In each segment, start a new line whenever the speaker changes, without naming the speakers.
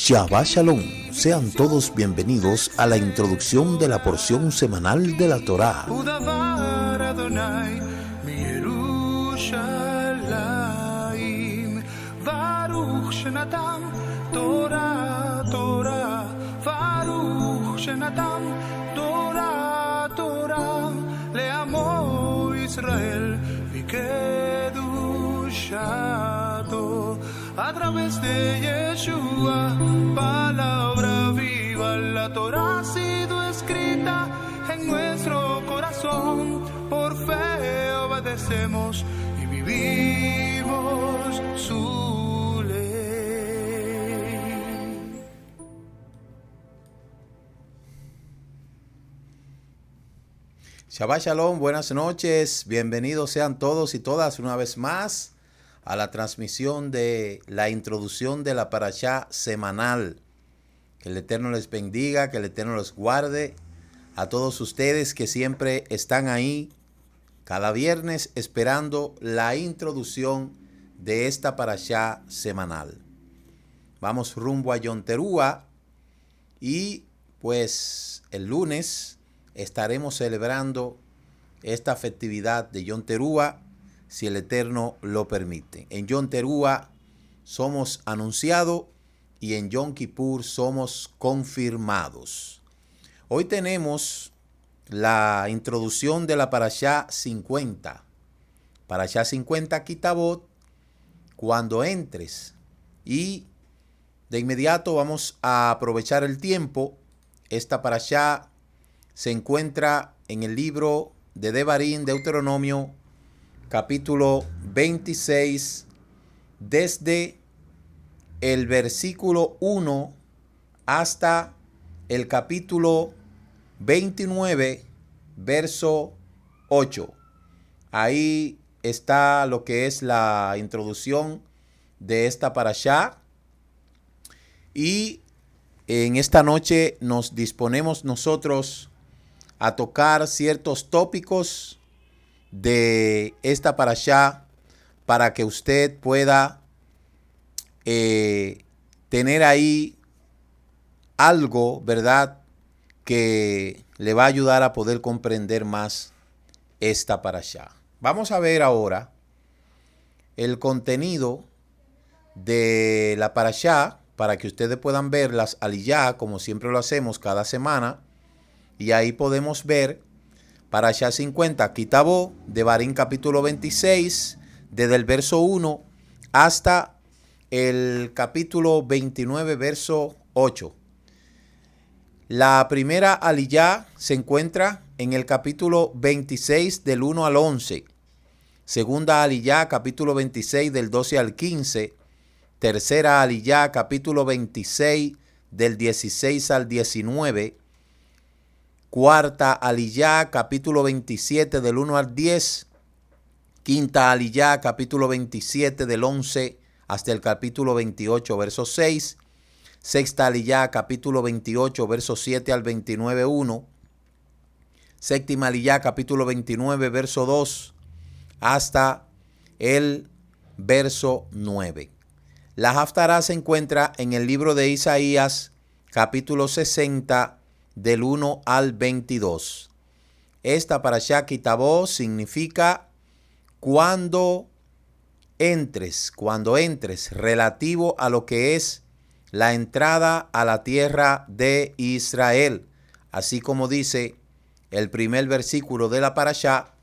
Shabbat Shalom, sean todos bienvenidos a la introducción de la porción semanal de la Torá.
A través de Yeshua, palabra viva, la Torá ha sido escrita en nuestro corazón. Por fe obedecemos y vivimos su ley.
Shabbat Shalom, buenas noches, bienvenidos sean todos y todas una vez más a la transmisión de la introducción de la parashá semanal. Que el Eterno les bendiga, que el Eterno los guarde. A todos ustedes que siempre están ahí cada viernes esperando la introducción de esta parashá semanal. Vamos rumbo a Yom Teruah y pues el lunes estaremos celebrando esta festividad de Yom Teruah, si el Eterno lo permite. En Yom Teruah somos anunciados y en Yom Kippur somos confirmados. Hoy tenemos la introducción de la parashá 50. Parashá 50 Kitabot, cuando entres. Y de inmediato vamos a aprovechar el tiempo. Esta parashá se encuentra en el libro de Devarim, Deuteronomio, capítulo 26, desde el versículo 1 hasta el capítulo 29, verso 8. Ahí está lo que es la introducción de esta parashá. Y en esta noche nos disponemos nosotros a tocar ciertos tópicos de esta parashá para que usted pueda tener ahí algo, ¿verdad?, que le va a ayudar a poder comprender más esta parashá. Vamos a ver ahora el contenido de la parashá para que ustedes puedan ver las aliyá, como siempre lo hacemos cada semana, y ahí podemos ver Parashá 50, Kitabot, Devarim capítulo 26, desde el verso 1 hasta el capítulo 29, verso 8. La primera aliyá se encuentra en el capítulo 26, del 1 al 11. Segunda aliyá, capítulo 26, del 12 al 15. Tercera aliyá, capítulo 26, del 16 al 19. Cuarta aliyá, capítulo 27, del 1 al 10. Quinta aliyá, capítulo 27, del 11 hasta el capítulo 28, verso 6. Sexta aliyá, capítulo 28, verso 7 al 29, 1. Séptima aliyá, capítulo 29, verso 2 hasta el verso 9. La Haftará se encuentra en el libro de Isaías, capítulo 60, del 1 al 22. Esta parashá Kitabot significa cuando entres, relativo a lo que es la entrada a la tierra de Israel. Así como dice el primer versículo de la parashá,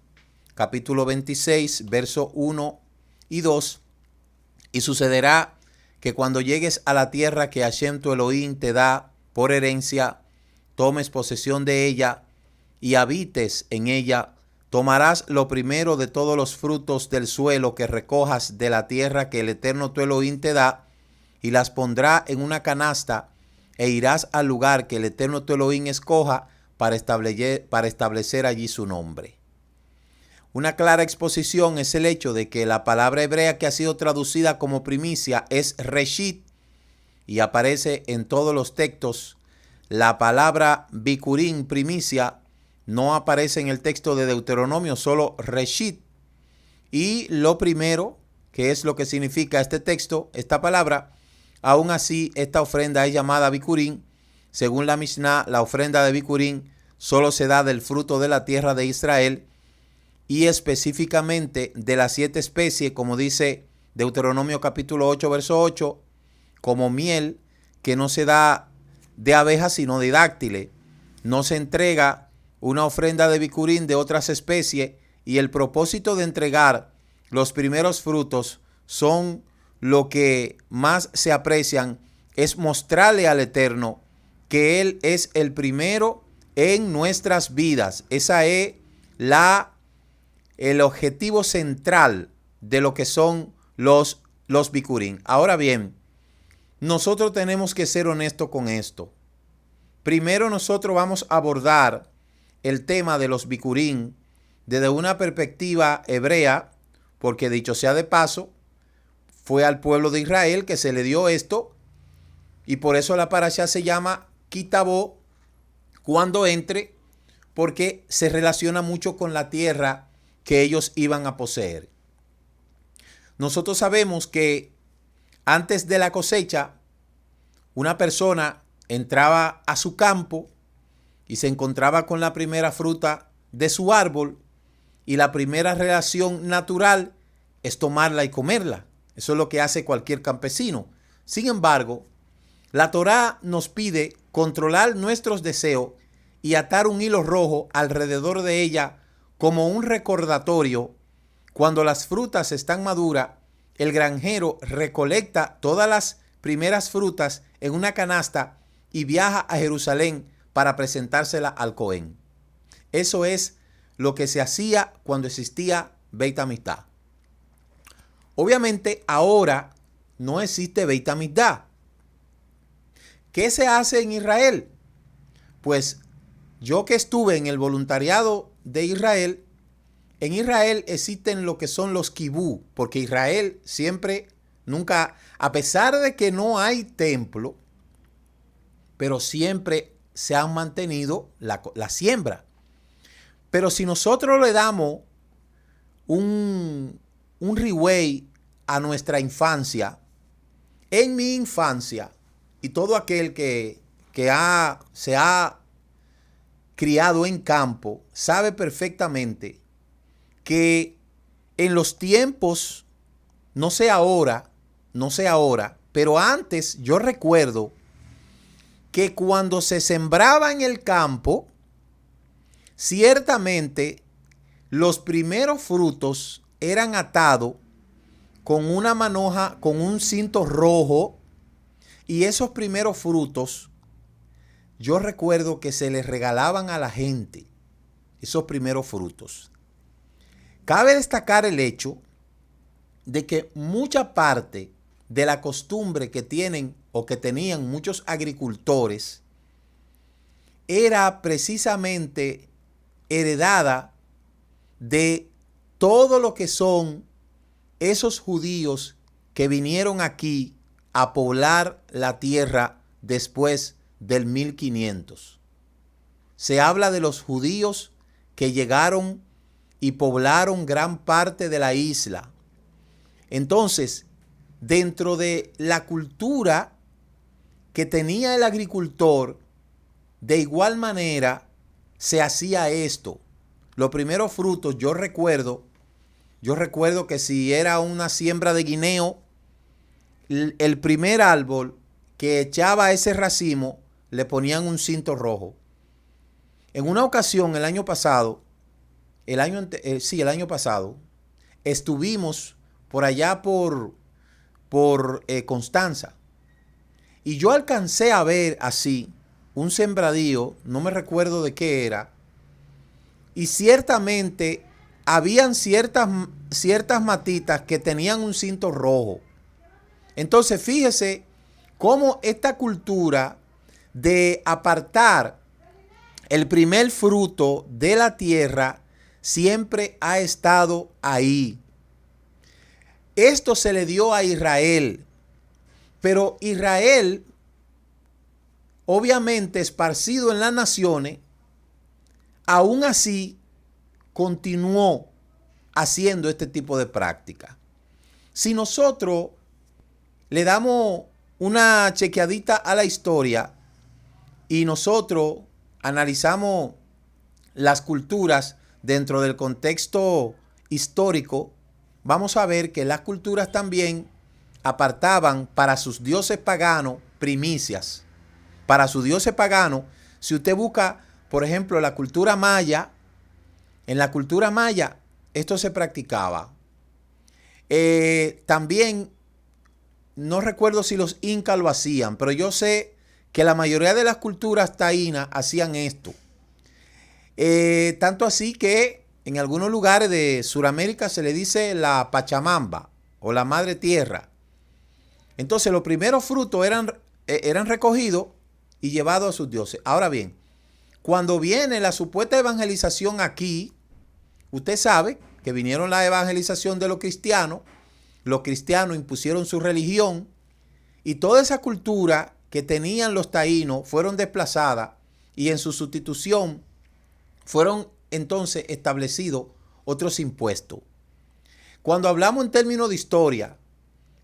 capítulo 26, verso 1 y 2. Y sucederá que cuando llegues a la tierra que Hashem tu Elohim te da por herencia, tomes posesión de ella y habites en ella, tomarás lo primero de todos los frutos del suelo que recojas de la tierra que el Eterno tu Elohim te da, y las pondrá en una canasta, e irás al lugar que el Eterno tu Elohim escoja para establecer allí su nombre. Una clara exposición es el hecho de que la palabra hebrea que ha sido traducida como primicia es Reshit, y aparece en todos los textos. La palabra Bikurim, primicia, no aparece en el texto de Deuteronomio, solo Reshit. Y lo primero, que es lo que significa este texto, esta palabra, aún así esta ofrenda es llamada bikurín. Según la Mishnah, la ofrenda de bikurín solo se da del fruto de la tierra de Israel y específicamente de las 7 especies, como dice Deuteronomio capítulo 8, verso 8, como miel, que no se da de abejas sino de dáctiles. No se entrega una ofrenda de bikurín de otras especies, y el propósito de entregar los primeros frutos son lo que más se aprecian, es mostrarle al Eterno que Él es el primero en nuestras vidas. Esa es el objetivo central de lo que son los bikurín. Ahora bien, nosotros tenemos que ser honestos con esto. Primero nosotros vamos a abordar el tema de los bikurín desde una perspectiva hebrea, porque dicho sea de paso, fue al pueblo de Israel que se le dio esto, y por eso la parashá se llama Kitabó, cuando entre, porque se relaciona mucho con la tierra que ellos iban a poseer. Nosotros sabemos que antes de la cosecha, una persona entraba a su campo y se encontraba con la primera fruta de su árbol, y la primera relación natural es tomarla y comerla. Eso es lo que hace cualquier campesino. Sin embargo, la Torá nos pide controlar nuestros deseos y atar un hilo rojo alrededor de ella como un recordatorio. Cuando las frutas están maduras, el granjero recolecta todas las primeras frutas en una canasta y viaja a Jerusalén para presentársela al Cohen. Eso es lo que se hacía cuando existía Beit Hamikdash. Obviamente ahora no existe Beit Hamikdash. ¿Qué se hace en Israel? Pues yo que estuve en el voluntariado de Israel, en Israel existen lo que son los kibú, porque Israel siempre, nunca, a pesar de que no hay templo, pero siempre se han mantenido la siembra. Pero si nosotros le damos un rewind a nuestra infancia, en mi infancia, y todo aquel que se ha criado en campo, sabe perfectamente que en los tiempos, no sé ahora, pero antes yo recuerdo que cuando se sembraba en el campo, ciertamente los primeros frutos eran atados con una manoja, con un cinto rojo, y esos primeros frutos, yo recuerdo que se les regalaban a la gente, esos primeros frutos. Cabe destacar el hecho de que mucha parte de la costumbre que tienen o que tenían muchos agricultores era precisamente heredada de todo lo que son esos judíos que vinieron aquí a poblar la tierra después del 1500. Se habla de los judíos que llegaron y poblaron gran parte de la isla. Entonces, dentro de la cultura que tenía el agricultor, de igual manera se hacía esto. Los primeros frutos, yo recuerdo que si era una siembra de guineo, el primer árbol que echaba ese racimo le ponían un cinto rojo. En una ocasión, el año pasado, estuvimos por allá por Constanza, y yo alcancé a ver así un sembradío, no me recuerdo de qué era, y ciertamente habían ciertas matitas que tenían un cinto rojo. Entonces fíjese cómo esta cultura de apartar el primer fruto de la tierra siempre ha estado ahí. Esto se le dio a Israel, pero Israel, obviamente esparcido en las naciones, aún así continuó haciendo este tipo de práctica. Si nosotros le damos una chequeadita a la historia y nosotros analizamos las culturas dentro del contexto histórico, vamos a ver que las culturas también apartaban para sus dioses paganos primicias. Para sus dioses paganos, si usted busca, por ejemplo, la cultura maya, en la cultura maya esto se practicaba. También, no recuerdo si los incas lo hacían, pero yo sé que la mayoría de las culturas taínas hacían esto. Tanto así que en algunos lugares de Sudamérica se le dice la Pachamama o la Madre Tierra. Entonces los primeros frutos eran recogidos y llevados a sus dioses. Ahora bien, cuando viene la supuesta evangelización aquí, usted sabe que vinieron la evangelización de los cristianos impusieron su religión y toda esa cultura que tenían los taínos fueron desplazadas y en su sustitución fueron entonces establecidos otros impuestos. Cuando hablamos en términos de historia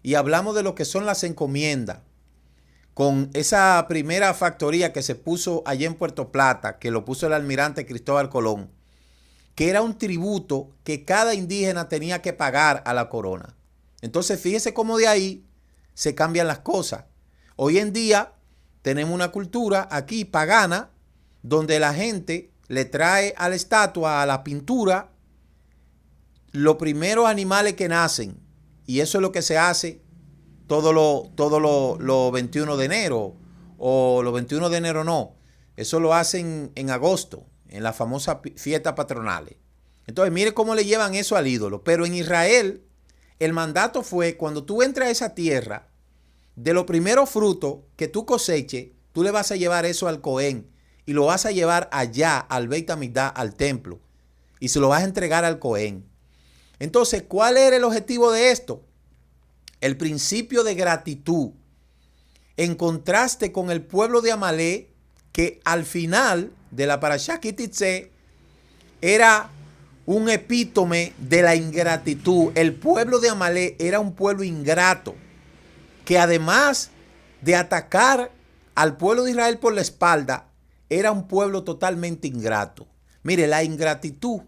y hablamos de lo que son las encomiendas, con esa primera factoría que se puso allá en Puerto Plata, que lo puso el almirante Cristóbal Colón, que era un tributo que cada indígena tenía que pagar a la corona. Entonces fíjese cómo de ahí se cambian las cosas. Hoy en día tenemos una cultura aquí pagana donde la gente le trae a la estatua, a la pintura, los primeros animales que nacen. Y eso es lo que se hace todo lo 21 de enero. O los 21 de enero no. Eso lo hacen en agosto, en las famosas fiestas patronales. Entonces mire cómo le llevan eso al ídolo. Pero en Israel el mandato fue cuando tú entres a esa tierra, de los primeros frutos que tú coseches, tú le vas a llevar eso al Cohen y lo vas a llevar allá al Beit Hamikdash, al templo, y se lo vas a entregar al Cohen. Entonces, ¿cuál era el objetivo de esto? El principio de gratitud, en contraste con el pueblo de Amalek, que al final de la Parashá Ki Teitzei era un epítome de la ingratitud. El pueblo de Amalek era un pueblo ingrato, que además de atacar al pueblo de Israel por la espalda, era un pueblo totalmente ingrato. Mire, la ingratitud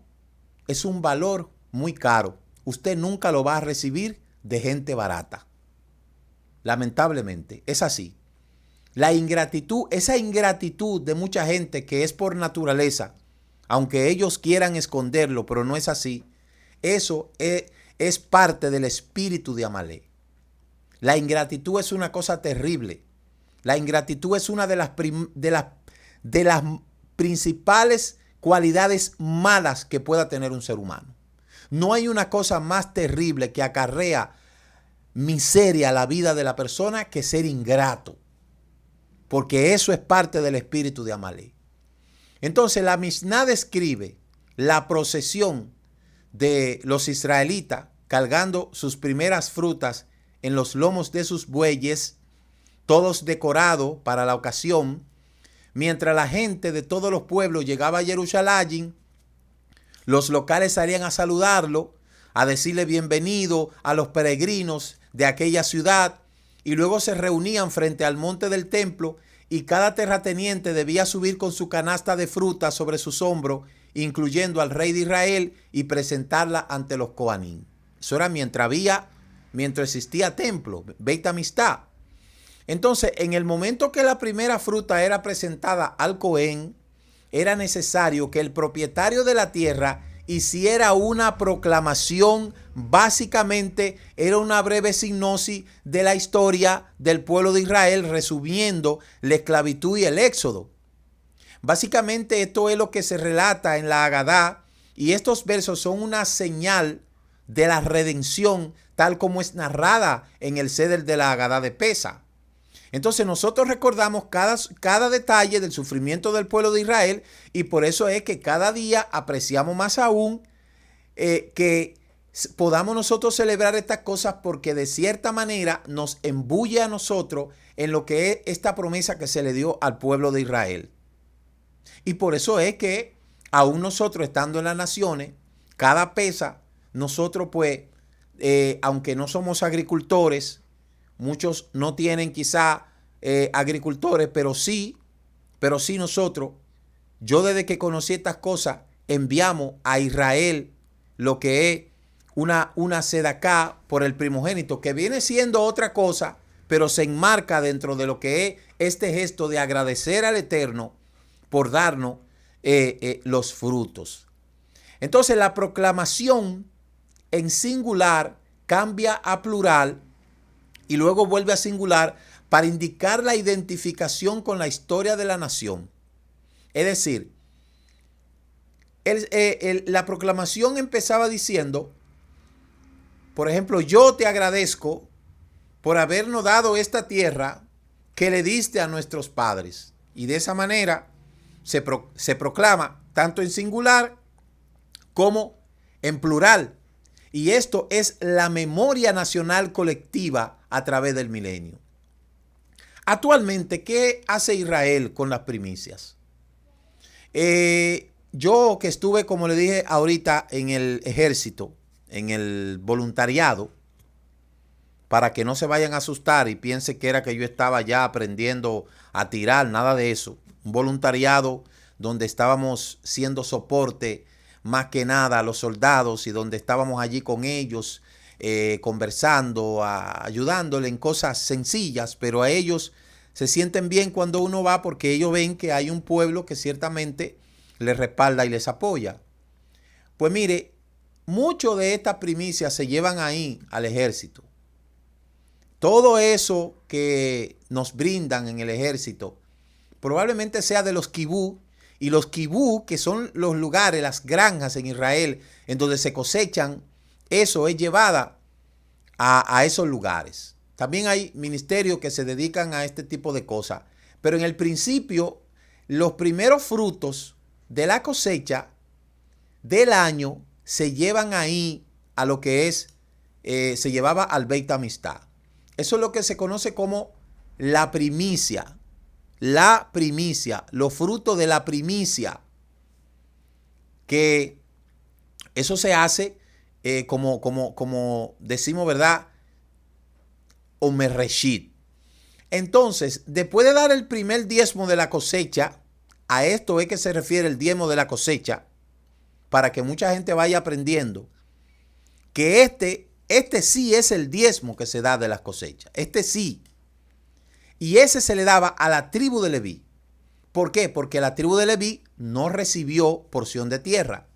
es un valor muy caro. Usted nunca lo va a recibir de gente barata. Lamentablemente, es así. La ingratitud, esa ingratitud de mucha gente que es por naturaleza, aunque ellos quieran esconderlo, pero no es así, eso es parte del espíritu de Amalek. La ingratitud es una cosa terrible. La ingratitud es una de las principales cualidades malas que pueda tener un ser humano. No hay una cosa más terrible que acarrea miseria a la vida de la persona que ser ingrato, porque eso es parte del espíritu de Amalek. Entonces la Mishnah describe la procesión de los israelitas cargando sus primeras frutas en los lomos de sus bueyes, todos decorados para la ocasión, mientras la gente de todos los pueblos llegaba a Jerusalén. Los locales salían a saludarlo, a decirle bienvenido a los peregrinos de aquella ciudad, y luego se reunían frente al monte del templo y cada terrateniente debía subir con su canasta de frutas sobre sus hombros, incluyendo al rey de Israel, y presentarla ante los Kohanim. Eso era mientras existía templo, Beit Hamikdash. Entonces, en el momento que la primera fruta era presentada al Cohen, era necesario que el propietario de la tierra hiciera una proclamación. Básicamente era una breve sinopsis de la historia del pueblo de Israel, resumiendo la esclavitud y el éxodo. Básicamente esto es lo que se relata en la Agadá, y estos versos son una señal de la redención tal como es narrada en el Seder de la Agadá de Pesa. Entonces nosotros recordamos cada detalle del sufrimiento del pueblo de Israel, y por eso es que cada día apreciamos más aún que podamos nosotros celebrar estas cosas, porque de cierta manera nos embulle a nosotros en lo que es esta promesa que se le dio al pueblo de Israel. Y por eso es que aún nosotros estando en las naciones, cada pesa, nosotros pues, aunque no somos agricultores, muchos no tienen quizá agricultores, pero sí nosotros, yo desde que conocí estas cosas, enviamos a Israel lo que es una sedacá por el primogénito, que viene siendo otra cosa, pero se enmarca dentro de lo que es este gesto de agradecer al Eterno por darnos los frutos. Entonces la proclamación en singular cambia a plural y luego vuelve a singular para indicar la identificación con la historia de la nación. Es decir, la proclamación empezaba diciendo, por ejemplo, yo te agradezco por habernos dado esta tierra que le diste a nuestros padres. Y de esa manera se proclama tanto en singular como en plural. Y esto es la memoria nacional colectiva a través del milenio. Actualmente, ¿qué hace Israel con las primicias? Yo que estuve, como le dije ahorita, en el ejército, en el voluntariado, para que no se vayan a asustar y piensen que era que yo estaba ya aprendiendo a tirar, nada de eso. Un voluntariado donde estábamos siendo soporte más que nada a los soldados y donde estábamos allí con ellos, conversando, ayudándole en cosas sencillas, pero a ellos se sienten bien cuando uno va porque ellos ven que hay un pueblo que ciertamente les respalda y les apoya. Pues mire, mucho de estas primicias se llevan ahí al ejército. Todo eso que nos brindan en el ejército probablemente sea de los kibú, y los kibú, que son los lugares, las granjas en Israel, en donde se cosechan, eso es llevada a esos lugares. También hay ministerios que se dedican a este tipo de cosas. Pero en el principio, los primeros frutos de la cosecha del año se llevan ahí a lo que es, se llevaba al Beit Amistad. Eso es lo que se conoce como la primicia. La primicia, los frutos de la primicia. Que eso se hace como decimos, ¿verdad? Omer Reshit. Entonces, después de dar el primer diezmo de la cosecha, a esto es que se refiere el diezmo de la cosecha, para que mucha gente vaya aprendiendo que este sí es el diezmo que se da de las cosechas. Este sí. Y ese se le daba a la tribu de Leví. ¿Por qué? Porque la tribu de Leví no recibió porción de tierra.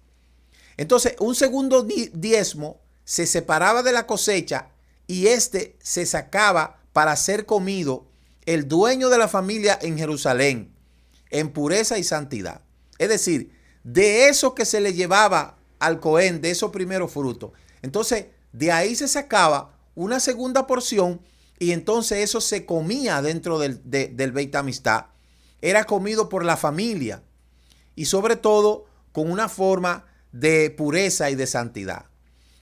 Entonces, un segundo diezmo se separaba de la cosecha y este se sacaba para ser comido el dueño de la familia en Jerusalén, en pureza y santidad. Es decir, de eso que se le llevaba al Cohen, de esos primeros frutos. Entonces, de ahí se sacaba una segunda porción y entonces eso se comía dentro del Beit Amistad. Era comido por la familia y sobre todo con una forma de pureza y de santidad.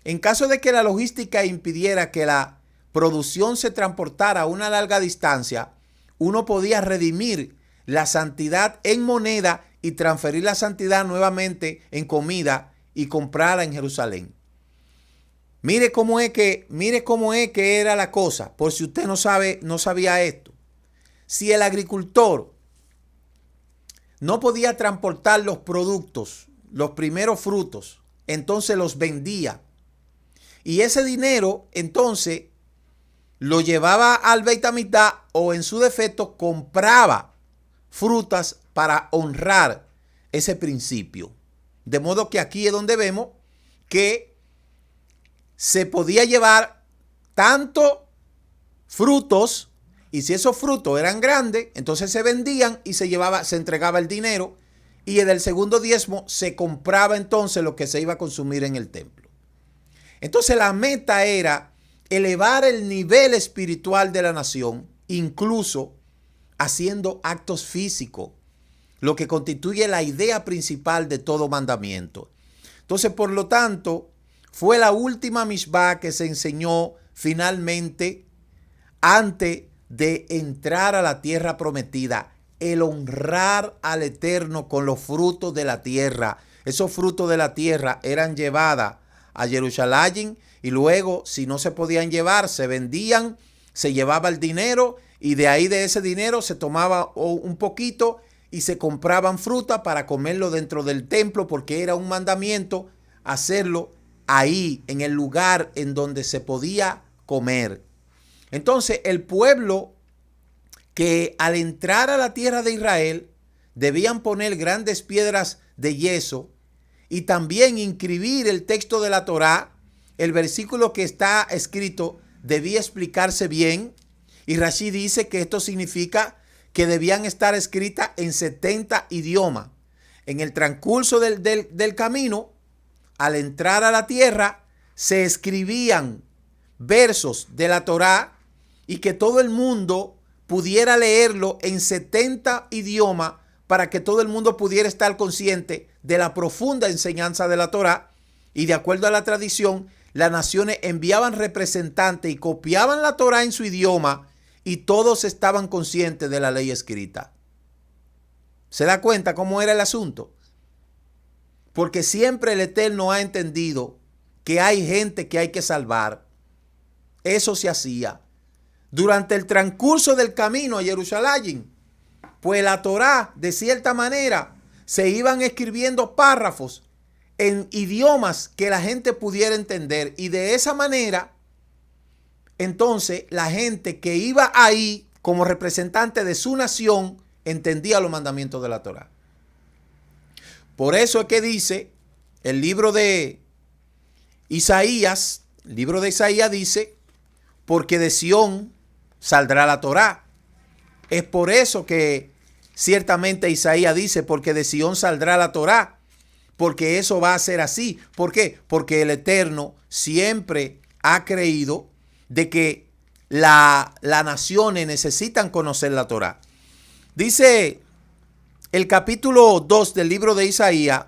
En caso de que la logística impidiera que la producción se transportara a una larga distancia, uno podía redimir la santidad en moneda y transferir la santidad nuevamente en comida y comprarla en Jerusalén. Mire cómo es que era la cosa, por si usted no sabía esto. Si el agricultor no podía transportar los productos, los primeros frutos, entonces los vendía. Y ese dinero, entonces, lo llevaba al Beit Amistad o en su defecto compraba frutas para honrar ese principio. De modo que aquí es donde vemos que se podía llevar tanto frutos, y si esos frutos eran grandes, entonces se vendían y se entregaba el dinero, y en el segundo diezmo se compraba entonces lo que se iba a consumir en el templo. Entonces la meta era elevar el nivel espiritual de la nación, incluso haciendo actos físicos, lo que constituye la idea principal de todo mandamiento. Entonces, por lo tanto, fue la última mishvá que se enseñó finalmente antes de entrar a la tierra prometida, el honrar al Eterno con los frutos de la tierra. Esos frutos de la tierra eran llevados a Jerusalén y luego, si no se podían llevar, se vendían se llevaba el dinero y de ahí de ese dinero se tomaba un poquito y se compraban fruta para comerlo dentro del templo, porque era un mandamiento hacerlo ahí, en el lugar en donde se podía comer. Entonces, el pueblo que al entrar a la tierra de Israel debían poner grandes piedras de yeso y también inscribir el texto de la Torá, el versículo que está escrito debía explicarse bien, y Rashi dice que esto significa que debían estar escritas en 70 idiomas. En el transcurso del camino, al entrar a la tierra, se escribían versos de la Torá y que todo el mundo pudiera leerlo en 70 idiomas para que todo el mundo pudiera estar consciente de la profunda enseñanza de la Torá. Y de acuerdo a la tradición, las naciones enviaban representantes y copiaban la Torá en su idioma y todos estaban conscientes de la ley escrita. ¿Se da cuenta cómo era el asunto? Porque siempre el Eterno ha entendido que hay gente que hay que salvar. Eso se hacía. Durante el transcurso del camino a Jerusalén, pues la Torá, de cierta manera, se iban escribiendo párrafos en idiomas que la gente pudiera entender. Y de esa manera, entonces, la gente que iba ahí como representante de su nación entendía los mandamientos de la Torá. Por eso es que dice el libro de Isaías, dice, porque de Sión saldrá la Torá. Es por eso que ciertamente Isaías dice, porque de Sión saldrá la Torá, porque eso va a ser así. ¿Por qué? Porque el Eterno siempre ha creído de que las naciones necesitan conocer la Torá. Dice el capítulo 2 del libro de Isaías: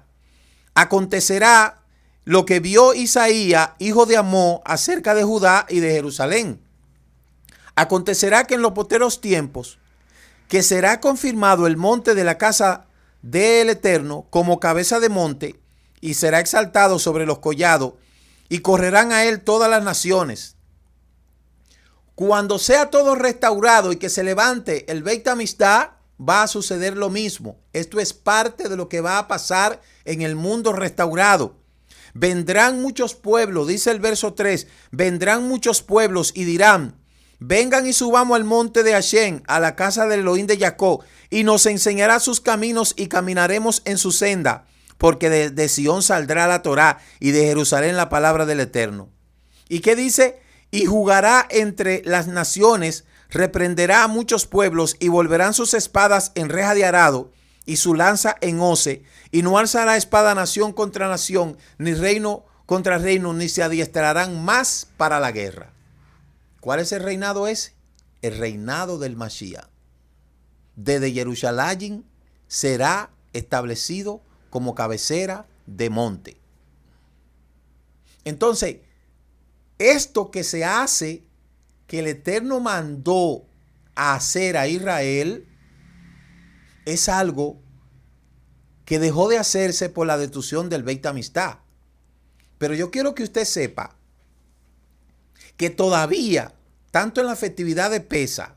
acontecerá lo que vio Isaías, hijo de Amós, acerca de Judá y de Jerusalén. Acontecerá que en los posteros tiempos, que será confirmado el monte de la casa del Eterno como cabeza de monte, y será exaltado sobre los collados, y correrán a él todas las naciones. Cuando sea todo restaurado y que se levante el Beit Hamikdash, va a suceder lo mismo. Esto es parte de lo que va a pasar en el mundo restaurado. Vendrán muchos pueblos, dice el verso 3, vendrán muchos pueblos y dirán: vengan y subamos al monte de Hashem, a la casa del Elohim de Jacob, y nos enseñará sus caminos y caminaremos en su senda, porque de Sión saldrá la Torá y de Jerusalén la palabra del Eterno. ¿Y qué dice? Y jugará entre las naciones, reprenderá a muchos pueblos y volverán sus espadas en reja de arado y su lanza en hoce, y no alzará espada nación contra nación, ni reino contra reino, ni se adiestrarán más para la guerra. ¿Cuál es el reinado ese? El reinado del Mashiach. Desde Jerusalén será establecido como cabecera de monte. Entonces, esto que se hace, que el Eterno mandó a hacer a Israel, es algo que dejó de hacerse por la destrucción del Beit Hamikdash. Pero yo quiero que usted sepa que todavía, tanto en la festividad de Pesa,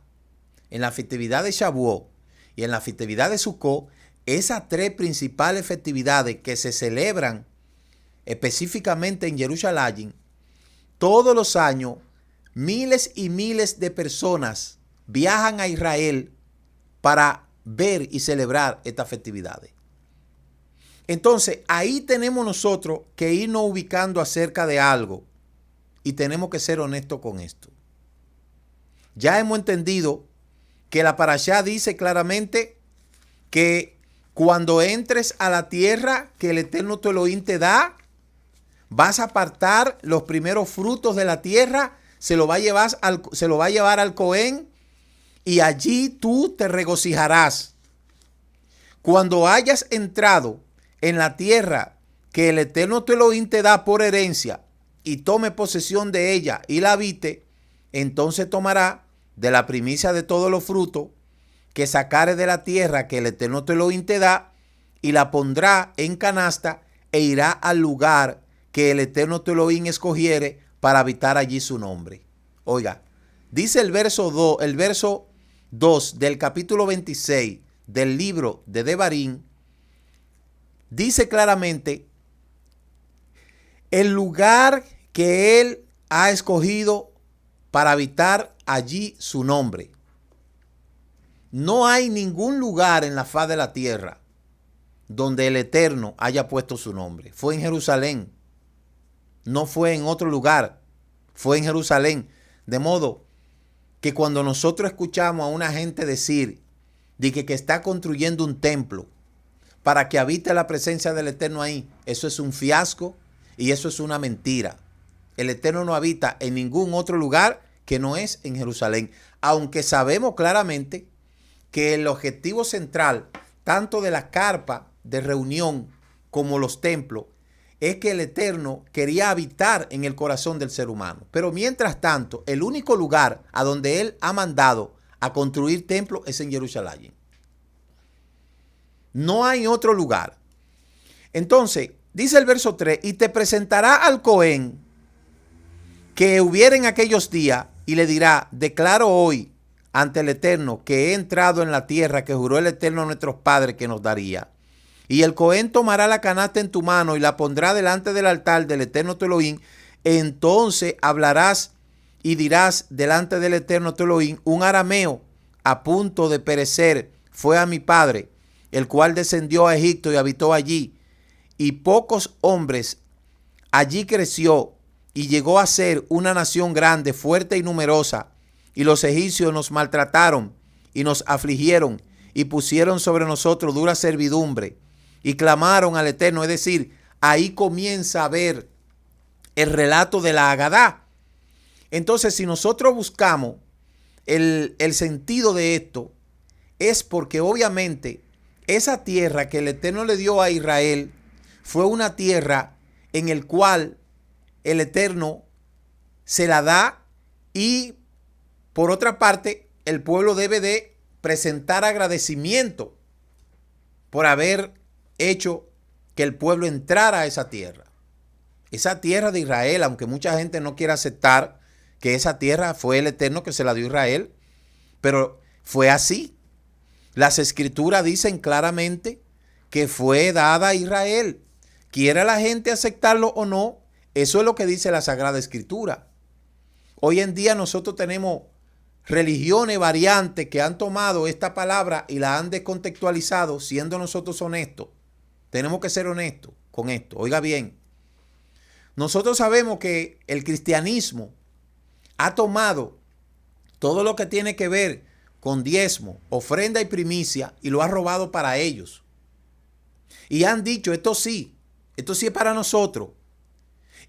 en la festividad de Shavuot y en la festividad de Sukkot, esas tres principales festividades que se celebran específicamente en Jerusalén, todos los años miles y miles de personas viajan a Israel para ver y celebrar estas festividades. Entonces, ahí tenemos nosotros que irnos ubicando acerca de algo, y tenemos que ser honestos con esto. Ya hemos entendido que la parashá dice claramente que cuando entres a la tierra que el Eterno tu Elohim te da, vas a apartar los primeros frutos de la tierra, se lo va a llevar al Cohen, y allí tú te regocijarás. Cuando hayas entrado en la tierra que el Eterno tu Elohim te da por herencia, y tome posesión de ella y la habite, entonces tomará de la primicia de todos los frutos que sacare de la tierra que el Eterno tu Elohim te da, y la pondrá en canasta, e irá al lugar que el Eterno tu Elohim escogiere para habitar allí su nombre. Oiga, Dice el verso 2 del capítulo 26 del libro de Devarim, dice claramente el lugar que él ha escogido para habitar allí su nombre. No hay ningún lugar en la faz de la tierra donde el Eterno haya puesto su nombre. Fue en Jerusalén. No fue en otro lugar. Fue en Jerusalén. De modo que cuando nosotros escuchamos a una gente decir de que está construyendo un templo para que habite la presencia del Eterno ahí, eso es un fiasco y eso es una mentira. El Eterno no habita en ningún otro lugar que no es en Jerusalén. Aunque sabemos claramente que el objetivo central, tanto de la carpa de reunión como los templos, es que el Eterno quería habitar en el corazón del ser humano. Pero mientras tanto, el único lugar a donde Él ha mandado a construir templos es en Jerusalén. No hay otro lugar. Entonces, dice el verso 3, y te presentará al Cohen que hubiera en aquellos días y le dirá, declaro hoy ante el Eterno que he entrado en la tierra que juró el Eterno a nuestros padres que nos daría. Y el Cohen tomará la canasta en tu mano y la pondrá delante del altar del Eterno tu Elohim. Entonces hablarás y dirás delante del Eterno tu Elohim, un arameo a punto de perecer fue a mi padre, el cual descendió a Egipto y habitó allí. Y pocos hombres allí creció y llegó a ser una nación grande, fuerte y numerosa. Y los egipcios nos maltrataron y nos afligieron y pusieron sobre nosotros dura servidumbre y clamaron al Eterno. Es decir, ahí comienza a ver el relato de la Agadá. Entonces, si nosotros buscamos el sentido de esto, es porque obviamente esa tierra que el Eterno le dio a Israel fue una tierra en el cual el Eterno se la da y por otra parte el pueblo debe de presentar agradecimiento por haber hecho que el pueblo entrara a esa tierra. Esa tierra de Israel, aunque mucha gente no quiera aceptar que esa tierra fue el Eterno que se la dio a Israel, pero fue así. Las escrituras dicen claramente que fue dada a Israel. Quiera la gente aceptarlo o no, eso es lo que dice la Sagrada Escritura. Hoy en día nosotros tenemos religiones variantes que han tomado esta palabra y la han descontextualizado, siendo nosotros honestos. Tenemos que ser honestos con esto. Oiga bien, nosotros sabemos que el cristianismo ha tomado todo lo que tiene que ver con diezmo, ofrenda y primicia y lo ha robado para ellos. Y han dicho, esto sí es para nosotros.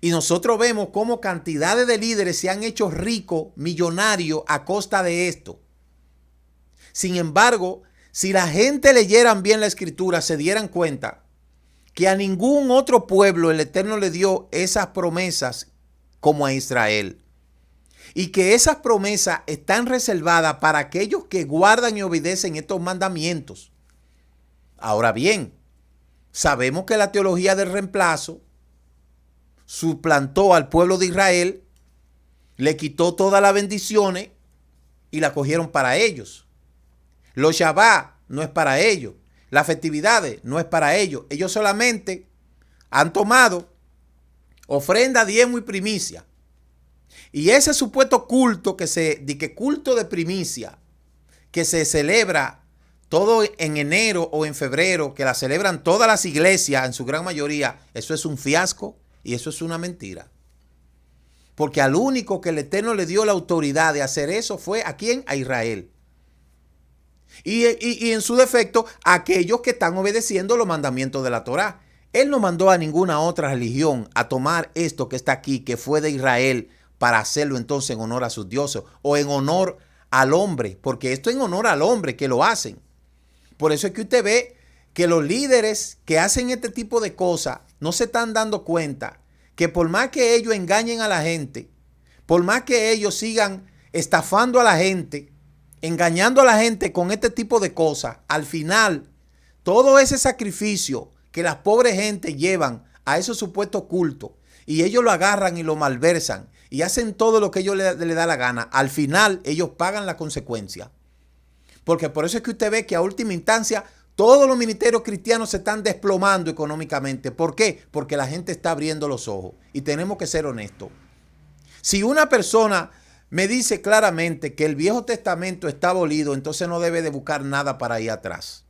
Y nosotros vemos cómo cantidades de líderes se han hecho ricos, millonarios a costa de esto. Sin embargo, si la gente leyeran bien la escritura, se dieran cuenta que a ningún otro pueblo el Eterno le dio esas promesas como a Israel. Y que esas promesas están reservadas para aquellos que guardan y obedecen estos mandamientos. Ahora bien, sabemos que la teología del reemplazo suplantó al pueblo de Israel, le quitó todas las bendiciones y la cogieron para ellos. Los Shabbat no es para ellos. Las festividades no es para ellos. Ellos solamente han tomado ofrenda, diezmo y primicia. Y ese supuesto culto culto de primicia que se celebra todo en enero o en febrero, que la celebran todas las iglesias en su gran mayoría, eso es un fiasco y eso es una mentira. Porque al único que el Eterno le dio la autoridad de hacer eso fue ¿a quién? A Israel. Y en su defecto, a aquellos que están obedeciendo los mandamientos de la Torá. Él no mandó a ninguna otra religión a tomar esto que está aquí, que fue de Israel, para hacerlo entonces en honor a sus dioses o en honor al hombre, porque esto es en honor al hombre que lo hacen. Por eso es que usted ve que los líderes que hacen este tipo de cosas no se están dando cuenta que por más que ellos engañen a la gente, por más que ellos sigan estafando a la gente, engañando a la gente con este tipo de cosas, al final todo ese sacrificio que las pobres gente llevan a esos supuestos cultos y ellos lo agarran y lo malversan y hacen todo lo que ellos le da la gana, al final ellos pagan la consecuencia. Porque por eso es que usted ve que a última instancia todos los ministerios cristianos se están desplomando económicamente. ¿Por qué? Porque la gente está abriendo los ojos y tenemos que ser honestos. Si una persona me dice claramente que el Viejo Testamento está abolido, entonces no debe de buscar nada para ir atrás.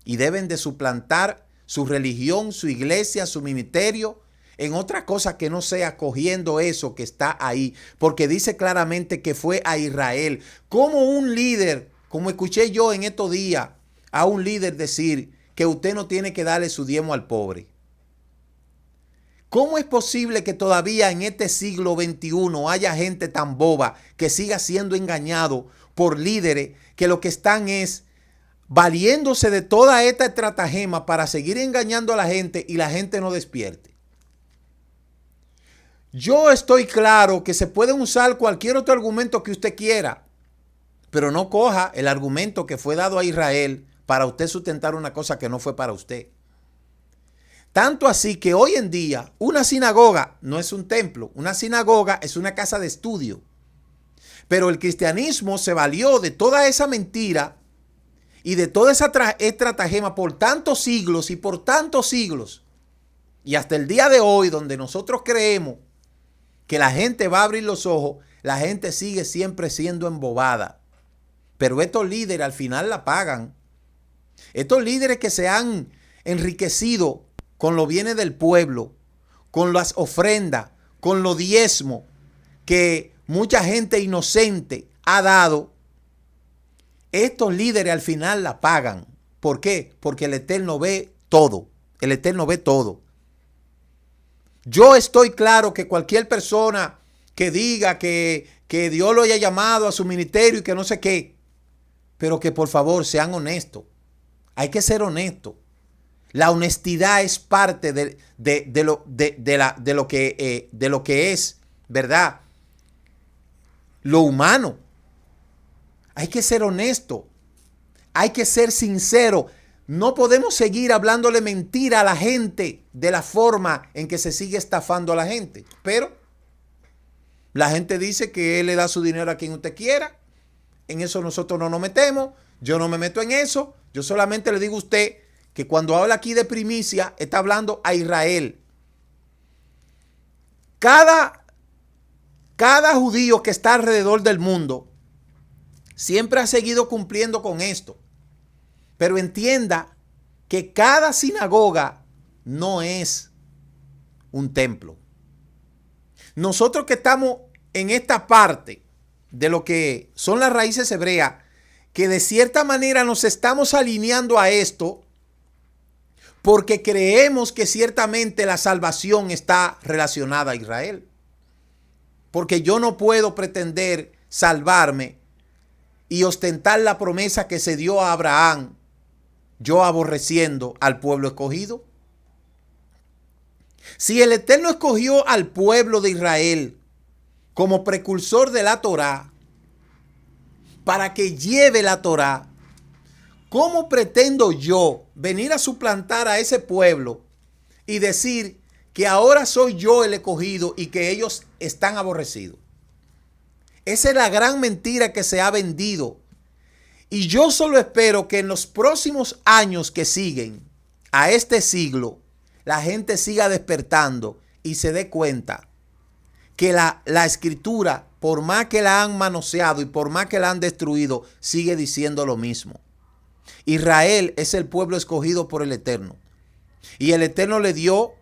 Y deben de suplantar su religión, su iglesia, su ministerio en otra cosa que no sea cogiendo eso que está ahí. Porque dice claramente que fue a Israel. Como un líder, como escuché yo en estos días a un líder decir que usted no tiene que darle su diezmo al pobre. ¿Cómo es posible que todavía en este siglo XXI haya gente tan boba que siga siendo engañado por líderes que lo que están es valiéndose de toda esta estratagema para seguir engañando a la gente y la gente no despierte? Yo estoy claro que se puede usar cualquier otro argumento que usted quiera, pero no coja el argumento que fue dado a Israel para usted sustentar una cosa que no fue para usted. Tanto así que hoy en día una sinagoga no es un templo, una sinagoga es una casa de estudio. Pero el cristianismo se valió de toda esa mentira y de toda esa estratagema por tantos siglos y por tantos siglos. Y hasta el día de hoy, donde nosotros creemos que la gente va a abrir los ojos, la gente sigue siempre siendo embobada. Pero estos líderes al final la pagan. Estos líderes que se han enriquecido con los bienes del pueblo, con las ofrendas, con los diezmos que mucha gente inocente ha dado, estos líderes al final la pagan. ¿Por qué? Porque el Eterno ve todo. El Eterno ve todo. Yo estoy claro que cualquier persona que diga que Dios lo haya llamado a su ministerio y que no sé qué, pero que por favor sean honestos. Hay que ser honestos. La honestidad es parte de lo que es, ¿verdad? Lo humano. Hay que ser honesto. Hay que ser sincero. No podemos seguir hablándole mentira a la gente de la forma en que se sigue estafando a la gente. Pero la gente dice que él le da su dinero a quien usted quiera. En eso nosotros no nos metemos. Yo no me meto en eso. Yo solamente le digo a usted que cuando habla aquí de primicia, está hablando a Israel. Cada judío que está alrededor del mundo siempre ha seguido cumpliendo con esto. Pero entienda que cada sinagoga no es un templo. Nosotros que estamos en esta parte de lo que son las raíces hebreas, que de cierta manera nos estamos alineando a esto, porque creemos que ciertamente la salvación está relacionada a Israel. Porque yo no puedo pretender salvarme y ostentar la promesa que se dio a Abraham, yo aborreciendo al pueblo escogido. Si el Eterno escogió al pueblo de Israel como precursor de la Torá, para que lleve la Torá, ¿cómo pretendo yo venir a suplantar a ese pueblo y decir que ahora soy yo el escogido y que ellos están aborrecidos? Esa es la gran mentira que se ha vendido. Y yo solo espero que en los próximos años que siguen a este siglo, la gente siga despertando y se dé cuenta que la escritura, por más que la han manoseado y por más que la han destruido, sigue diciendo lo mismo. Israel es el pueblo escogido por el Eterno. Y el Eterno le dio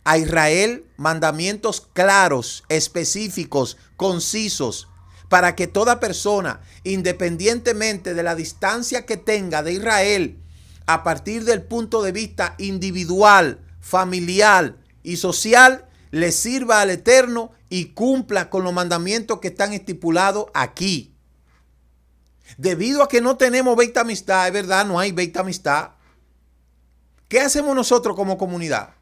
a Israel mandamientos claros, específicos, concisos, para que toda persona, independientemente de la distancia que tenga de Israel, a partir del punto de vista individual, familiar y social, le sirva al Eterno y cumpla con los mandamientos que están estipulados aquí. Debido a que no tenemos Beit Amistad, es verdad, no hay Beit Amistad. ¿Qué hacemos nosotros como comunidad?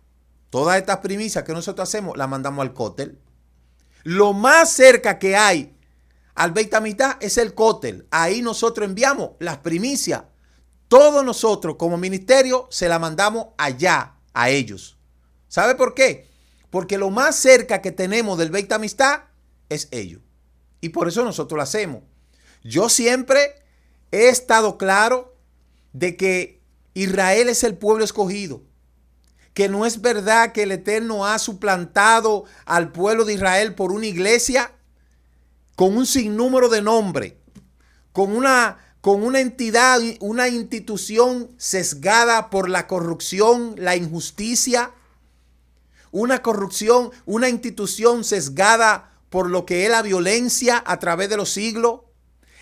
Todas estas primicias que nosotros hacemos, las mandamos al cótel. Lo más cerca que hay al Beit Amistad es el cótel. Ahí nosotros enviamos las primicias. Todos nosotros como ministerio se la mandamos allá a ellos. ¿Sabe por qué? Porque lo más cerca que tenemos del Beit Amistad es ellos. Y por eso nosotros lo hacemos. Yo siempre he estado claro de que Israel es el pueblo escogido. Que no es verdad que el Eterno ha suplantado al pueblo de Israel por una iglesia con un sinnúmero de nombres, con una entidad, una institución sesgada por la corrupción, la injusticia, una institución sesgada por lo que es la violencia a través de los siglos,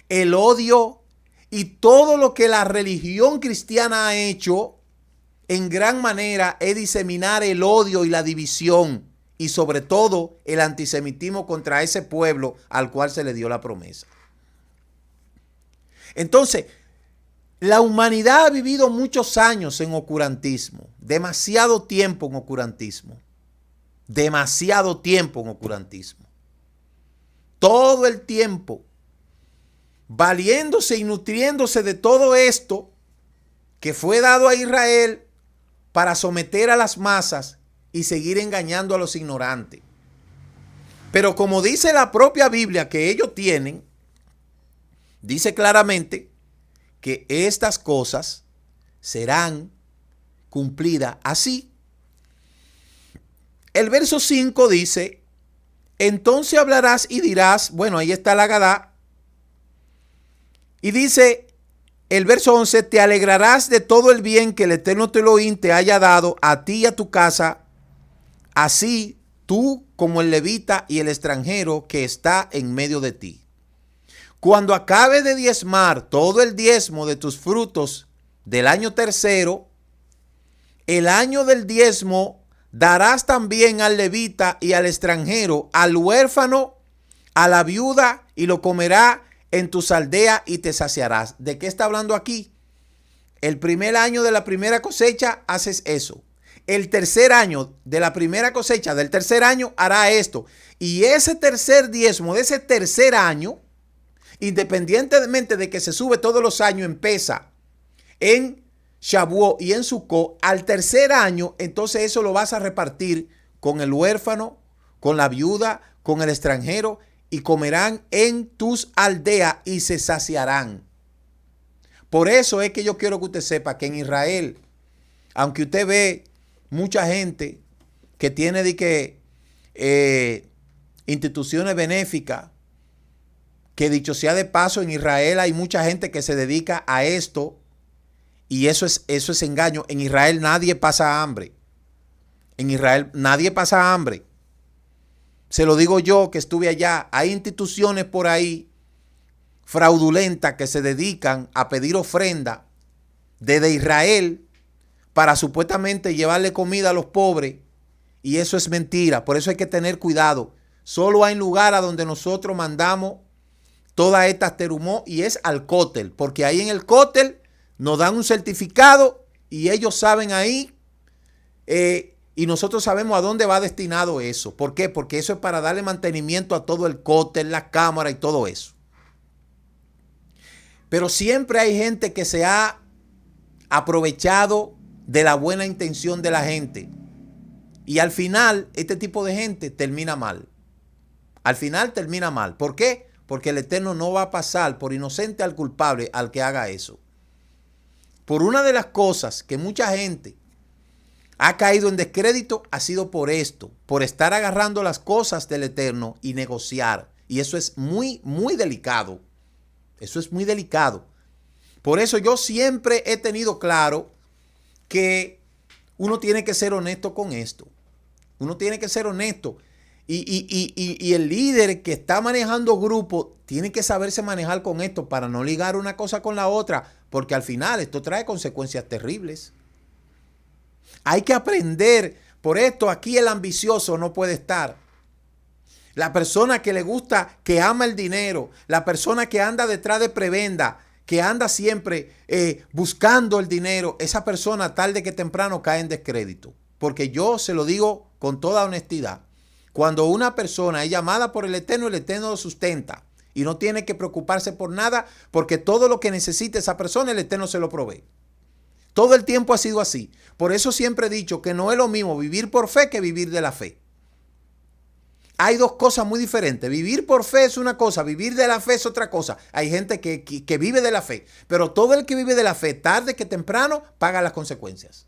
el odio y todo lo que la religión cristiana ha hecho en gran manera es diseminar el odio y la división y sobre todo el antisemitismo contra ese pueblo al cual se le dio la promesa. Entonces, la humanidad ha vivido muchos años en oscurantismo, demasiado tiempo en oscurantismo, todo el tiempo, valiéndose y nutriéndose de todo esto que fue dado a Israel para someter a las masas y seguir engañando a los ignorantes. Pero como dice la propia Biblia que ellos tienen, dice claramente que estas cosas serán cumplidas así. El verso 5 dice, entonces hablarás y dirás, bueno, ahí está la Agadá. Y dice el verso 11, te alegrarás de todo el bien que el Eterno tu Elohim te haya dado a ti y a tu casa, así tú como el levita y el extranjero que está en medio de ti. Cuando acabe de diezmar todo el diezmo de tus frutos del año tercero, el año del diezmo darás también al levita y al extranjero, al huérfano, a la viuda, y lo comerá en tus aldeas y te saciarás. ¿De qué está hablando aquí? El primer año de la primera cosecha haces eso. El tercer año de la primera cosecha del tercer año hará esto. Y ese tercer diezmo de ese tercer año, independientemente de que se sube todos los años en Pesa, en Shavuot y en Sukkot, al tercer año, entonces eso lo vas a repartir con el huérfano, con la viuda, con el extranjero, y comerán en tus aldeas y se saciarán. Por eso es que yo quiero que usted sepa que en Israel, aunque usted ve mucha gente que tiene instituciones benéficas, que dicho sea de paso, en Israel hay mucha gente que se dedica a esto y eso es engaño. En Israel nadie pasa hambre. En Israel nadie pasa hambre. Se lo digo yo que estuve allá. Hay instituciones por ahí fraudulentas que se dedican a pedir ofrenda desde Israel para supuestamente llevarle comida a los pobres, y eso es mentira. Por eso hay que tener cuidado. Solo hay lugar a donde nosotros mandamos todas estas terumó y es al cótel, porque ahí en el cótel nos dan un certificado y ellos saben ahí y nosotros sabemos a dónde va destinado eso. ¿Por qué? Porque eso es para darle mantenimiento a todo el cótel, la cámara y todo eso. Pero siempre hay gente que se ha aprovechado de la buena intención de la gente. Y al final, este tipo de gente termina mal. Al final termina mal. ¿Por qué? Porque el Eterno no va a pasar por inocente al culpable al que haga eso. Por una de las cosas que mucha gente ha caído en descrédito ha sido por esto, por estar agarrando las cosas del Eterno y negociar. Y eso es muy, muy delicado. Eso es muy delicado. Por eso yo siempre he tenido claro que uno tiene que ser honesto con esto. Uno tiene que ser honesto. Y el líder que está manejando grupos tiene que saberse manejar con esto para no ligar una cosa con la otra, porque al final esto trae consecuencias terribles. Hay que aprender. Por esto aquí el ambicioso no puede estar. La persona que le gusta, que ama el dinero, la persona que anda detrás de prebenda, que anda siempre buscando el dinero, esa persona tarde que temprano cae en descrédito. Porque yo se lo digo con toda honestidad. Cuando una persona es llamada por el Eterno lo sustenta y no tiene que preocuparse por nada, porque todo lo que necesita esa persona, el Eterno se lo provee. Todo el tiempo ha sido así. Por eso siempre he dicho que no es lo mismo vivir por fe que vivir de la fe. Hay dos cosas muy diferentes. Vivir por fe es una cosa, vivir de la fe es otra cosa. Hay gente que vive de la fe, pero todo el que vive de la fe, tarde que temprano, paga las consecuencias.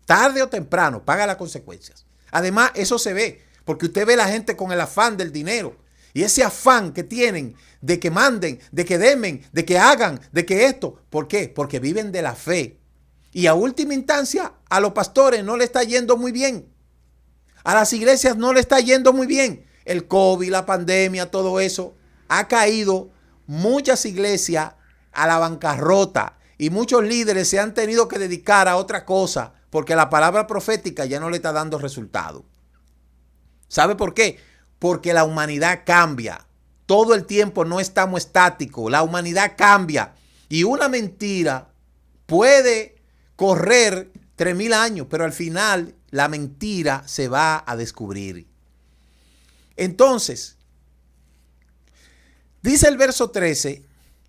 Tarde o temprano, paga las consecuencias. Además, eso se ve, porque usted ve a la gente con el afán del dinero. Y ese afán que tienen de que manden, de que demen, de que hagan, de que esto. ¿Por qué? Porque viven de la fe. Y a última instancia, a los pastores no le está yendo muy bien. A las iglesias no le está yendo muy bien. El COVID, la pandemia, todo eso ha caído muchas iglesias a la bancarrota y muchos líderes se han tenido que dedicar a otra cosa porque la palabra profética ya no le está dando resultado. ¿Sabe por qué? Porque la humanidad cambia. Todo el tiempo no estamos estáticos. La humanidad cambia. Y una mentira puede correr 3000 años, pero al final la mentira se va a descubrir. Entonces, dice el verso 13,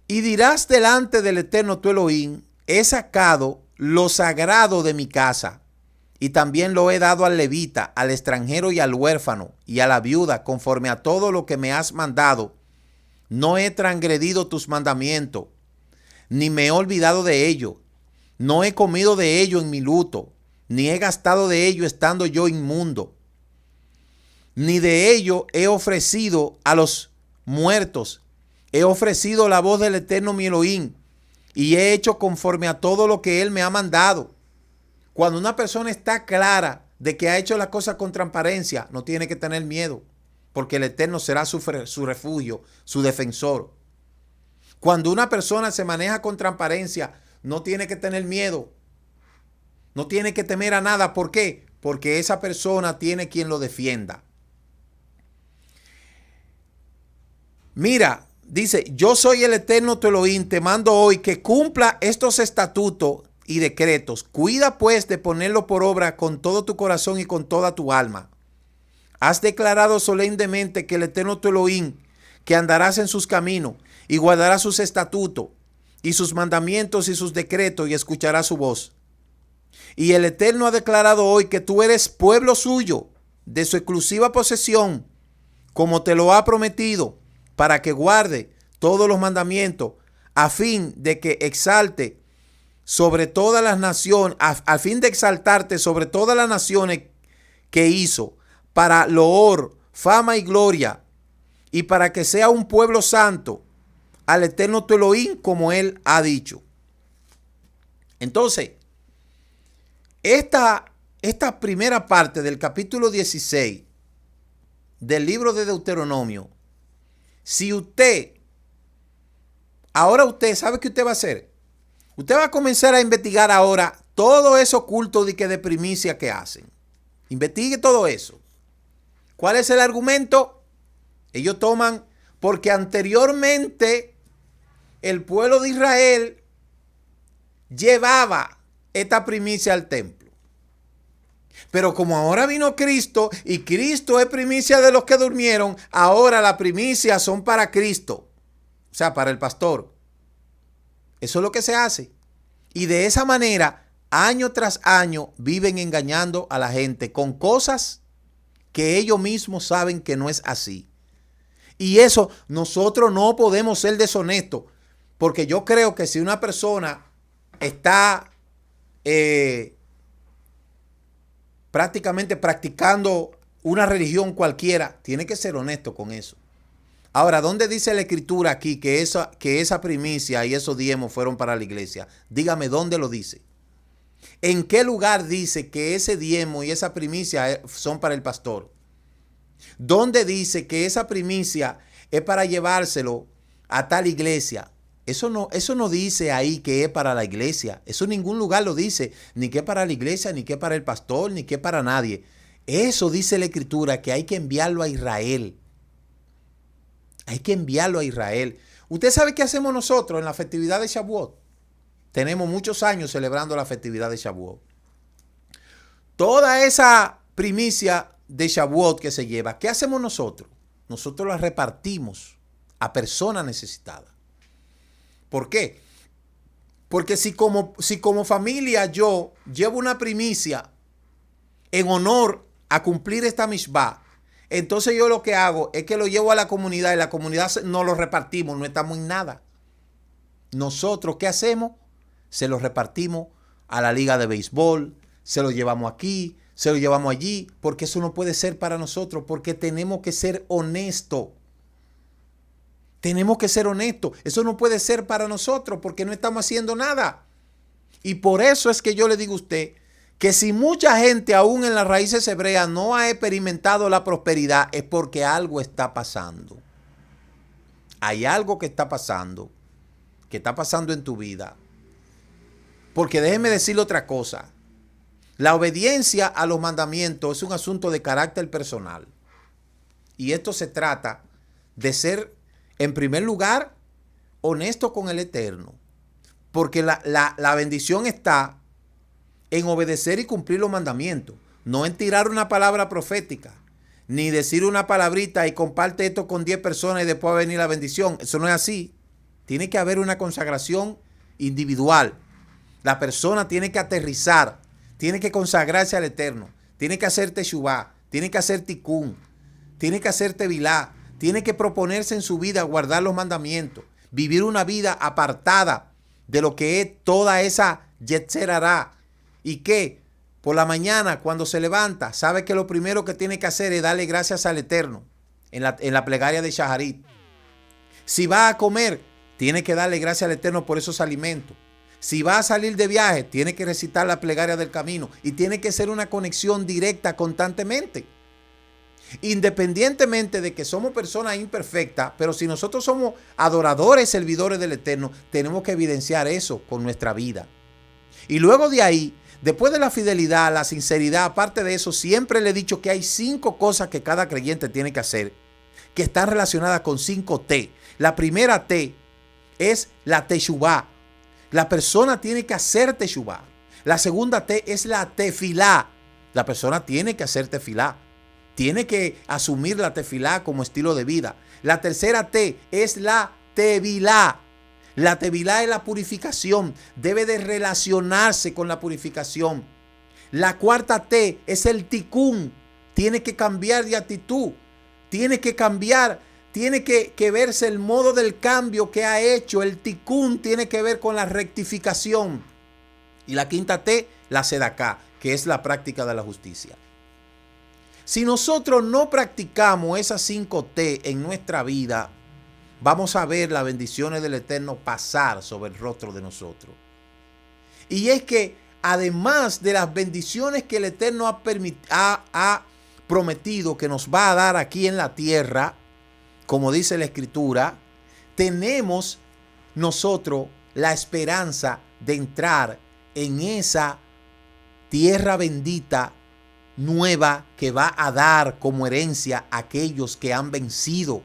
y dirás delante del Eterno tu Elohim, he sacado lo sagrado de mi casa, y también lo he dado al levita, al extranjero y al huérfano, y a la viuda, conforme a todo lo que me has mandado. No he transgredido tus mandamientos, ni me he olvidado de ello. No he comido de ello en mi luto, ni he gastado de ello estando yo inmundo. Ni de ello he ofrecido a los muertos. He ofrecido la voz del Eterno mi Elohim, y he hecho conforme a todo lo que Él me ha mandado. Cuando una persona está clara de que ha hecho las cosas con transparencia, no tiene que tener miedo, porque el Eterno será su refugio, su defensor. Cuando una persona se maneja con transparencia, no tiene que tener miedo. No tiene que temer a nada. ¿Por qué? Porque esa persona tiene quien lo defienda. Mira, dice, yo soy el Eterno tu Elohim, te mando hoy que cumpla estos estatutos y decretos. Cuida pues de ponerlo por obra con todo tu corazón y con toda tu alma. Has declarado solemnemente que el Eterno tu Elohim, que andarás en sus caminos y guardarás sus estatutos y sus mandamientos y sus decretos y escucharás su voz. Y el Eterno ha declarado hoy que tú eres pueblo suyo, de su exclusiva posesión, como te lo ha prometido, para que guarde todos los mandamientos, a fin de que exalte sobre todas las naciones, a fin de exaltarte sobre todas las naciones que hizo, para loor, fama y gloria, y para que sea un pueblo santo, al Eterno tu Elohim, como Él ha dicho. Entonces, esta primera parte del capítulo 16 del libro de Deuteronomio, si ahora usted sabe qué usted va a hacer. Usted va a comenzar a investigar ahora todo eso culto de primicia que hacen. Investigue todo eso. ¿Cuál es el argumento? Ellos toman, porque anteriormente el pueblo de Israel llevaba esta primicia al templo. Pero como ahora vino Cristo y Cristo es primicia de los que durmieron, ahora las primicias son para Cristo, o sea, para el pastor. Eso es lo que se hace. Y de esa manera, año tras año, viven engañando a la gente con cosas que ellos mismos saben que no es así. Y eso nosotros no podemos ser deshonestos, porque yo creo que si una persona está prácticamente practicando una religión cualquiera, tiene que ser honesto con eso. Ahora, ¿dónde dice la escritura aquí que esa primicia y esos diezmos fueron para la iglesia? Dígame, ¿dónde lo dice? ¿En qué lugar dice que ese diezmo y esa primicia son para el pastor? ¿Dónde dice que esa primicia es para llevárselo a tal iglesia? Eso no dice ahí que es para la iglesia. Eso en ningún lugar lo dice. Ni que es para la iglesia, ni que es para el pastor, ni que es para nadie. Eso dice la escritura, que hay que enviarlo a Israel. Hay que enviarlo a Israel. ¿Usted sabe qué hacemos nosotros en la festividad de Shavuot? Tenemos muchos años celebrando la festividad de Shavuot. Toda esa primicia de Shavuot que se lleva, ¿qué hacemos nosotros? Nosotros la repartimos a personas necesitadas. ¿Por qué? Porque si como familia yo llevo una primicia en honor a cumplir esta mishvah, Entonces yo lo que hago es que lo llevo a la comunidad y la comunidad nos lo repartimos, no estamos en nada. Nosotros, ¿qué hacemos? Se lo repartimos a la liga de béisbol, se lo llevamos aquí, se lo llevamos allí, porque eso no puede ser para nosotros, porque tenemos que ser honestos. Tenemos que ser honestos. Eso no puede ser para nosotros porque no estamos haciendo nada. Y por eso es que yo le digo a usted que si mucha gente aún en las raíces hebreas no ha experimentado la prosperidad es porque algo está pasando. Hay algo que está pasando en tu vida. Porque déjeme decirle otra cosa. La obediencia a los mandamientos es un asunto de carácter personal. Y esto se trata de ser, en primer lugar, honesto con el Eterno. Porque la bendición está en obedecer y cumplir los mandamientos. No en tirar una palabra profética. Ni decir una palabrita y comparte esto con 10 personas y después va a venir la bendición. Eso no es así. Tiene que haber una consagración individual. La persona tiene que aterrizar. Tiene que consagrarse al Eterno. Tiene que hacer teshuvá. Tiene que hacer tikún. Tiene que hacer tevilá. Tiene que proponerse en su vida guardar los mandamientos. Vivir una vida apartada de lo que es toda esa yetzer hará. Y que por la mañana cuando se levanta sabe que lo primero que tiene que hacer es darle gracias al Eterno en la plegaria de Shaharit. Si va a comer, tiene que darle gracias al Eterno por esos alimentos. Si va a salir de viaje, tiene que recitar la plegaria del camino y tiene que ser una conexión directa constantemente. Independientemente de que somos personas imperfectas, pero si nosotros somos adoradores, servidores del Eterno, tenemos que evidenciar eso con nuestra vida. Y luego de ahí, después de la fidelidad, la sinceridad, aparte de eso, siempre le he dicho que hay 5 cosas que cada creyente tiene que hacer, que están relacionadas con 5 T. La primera T es la teshuvá. La persona tiene que hacer teshuvá. La segunda T es la tefilá. La persona tiene que hacer tefilá. Tiene que asumir la tefilá como estilo de vida. La tercera T es la tevilá. La tevilá es la purificación. Debe de relacionarse con la purificación. La cuarta T es el tikún. Tiene que cambiar de actitud. Tiene que cambiar. Tiene que verse el modo del cambio que ha hecho. El tikún tiene que ver con la rectificación. Y la quinta T, la sedaká, que es la práctica de la justicia. Si nosotros no practicamos esas 5 T en nuestra vida, vamos a ver las bendiciones del Eterno pasar sobre el rostro de nosotros. Y es que además de las bendiciones que el Eterno ha prometido que nos va a dar aquí en la tierra, como dice la Escritura, tenemos nosotros la esperanza de entrar en esa tierra bendita nueva que va a dar como herencia a aquellos que han vencido.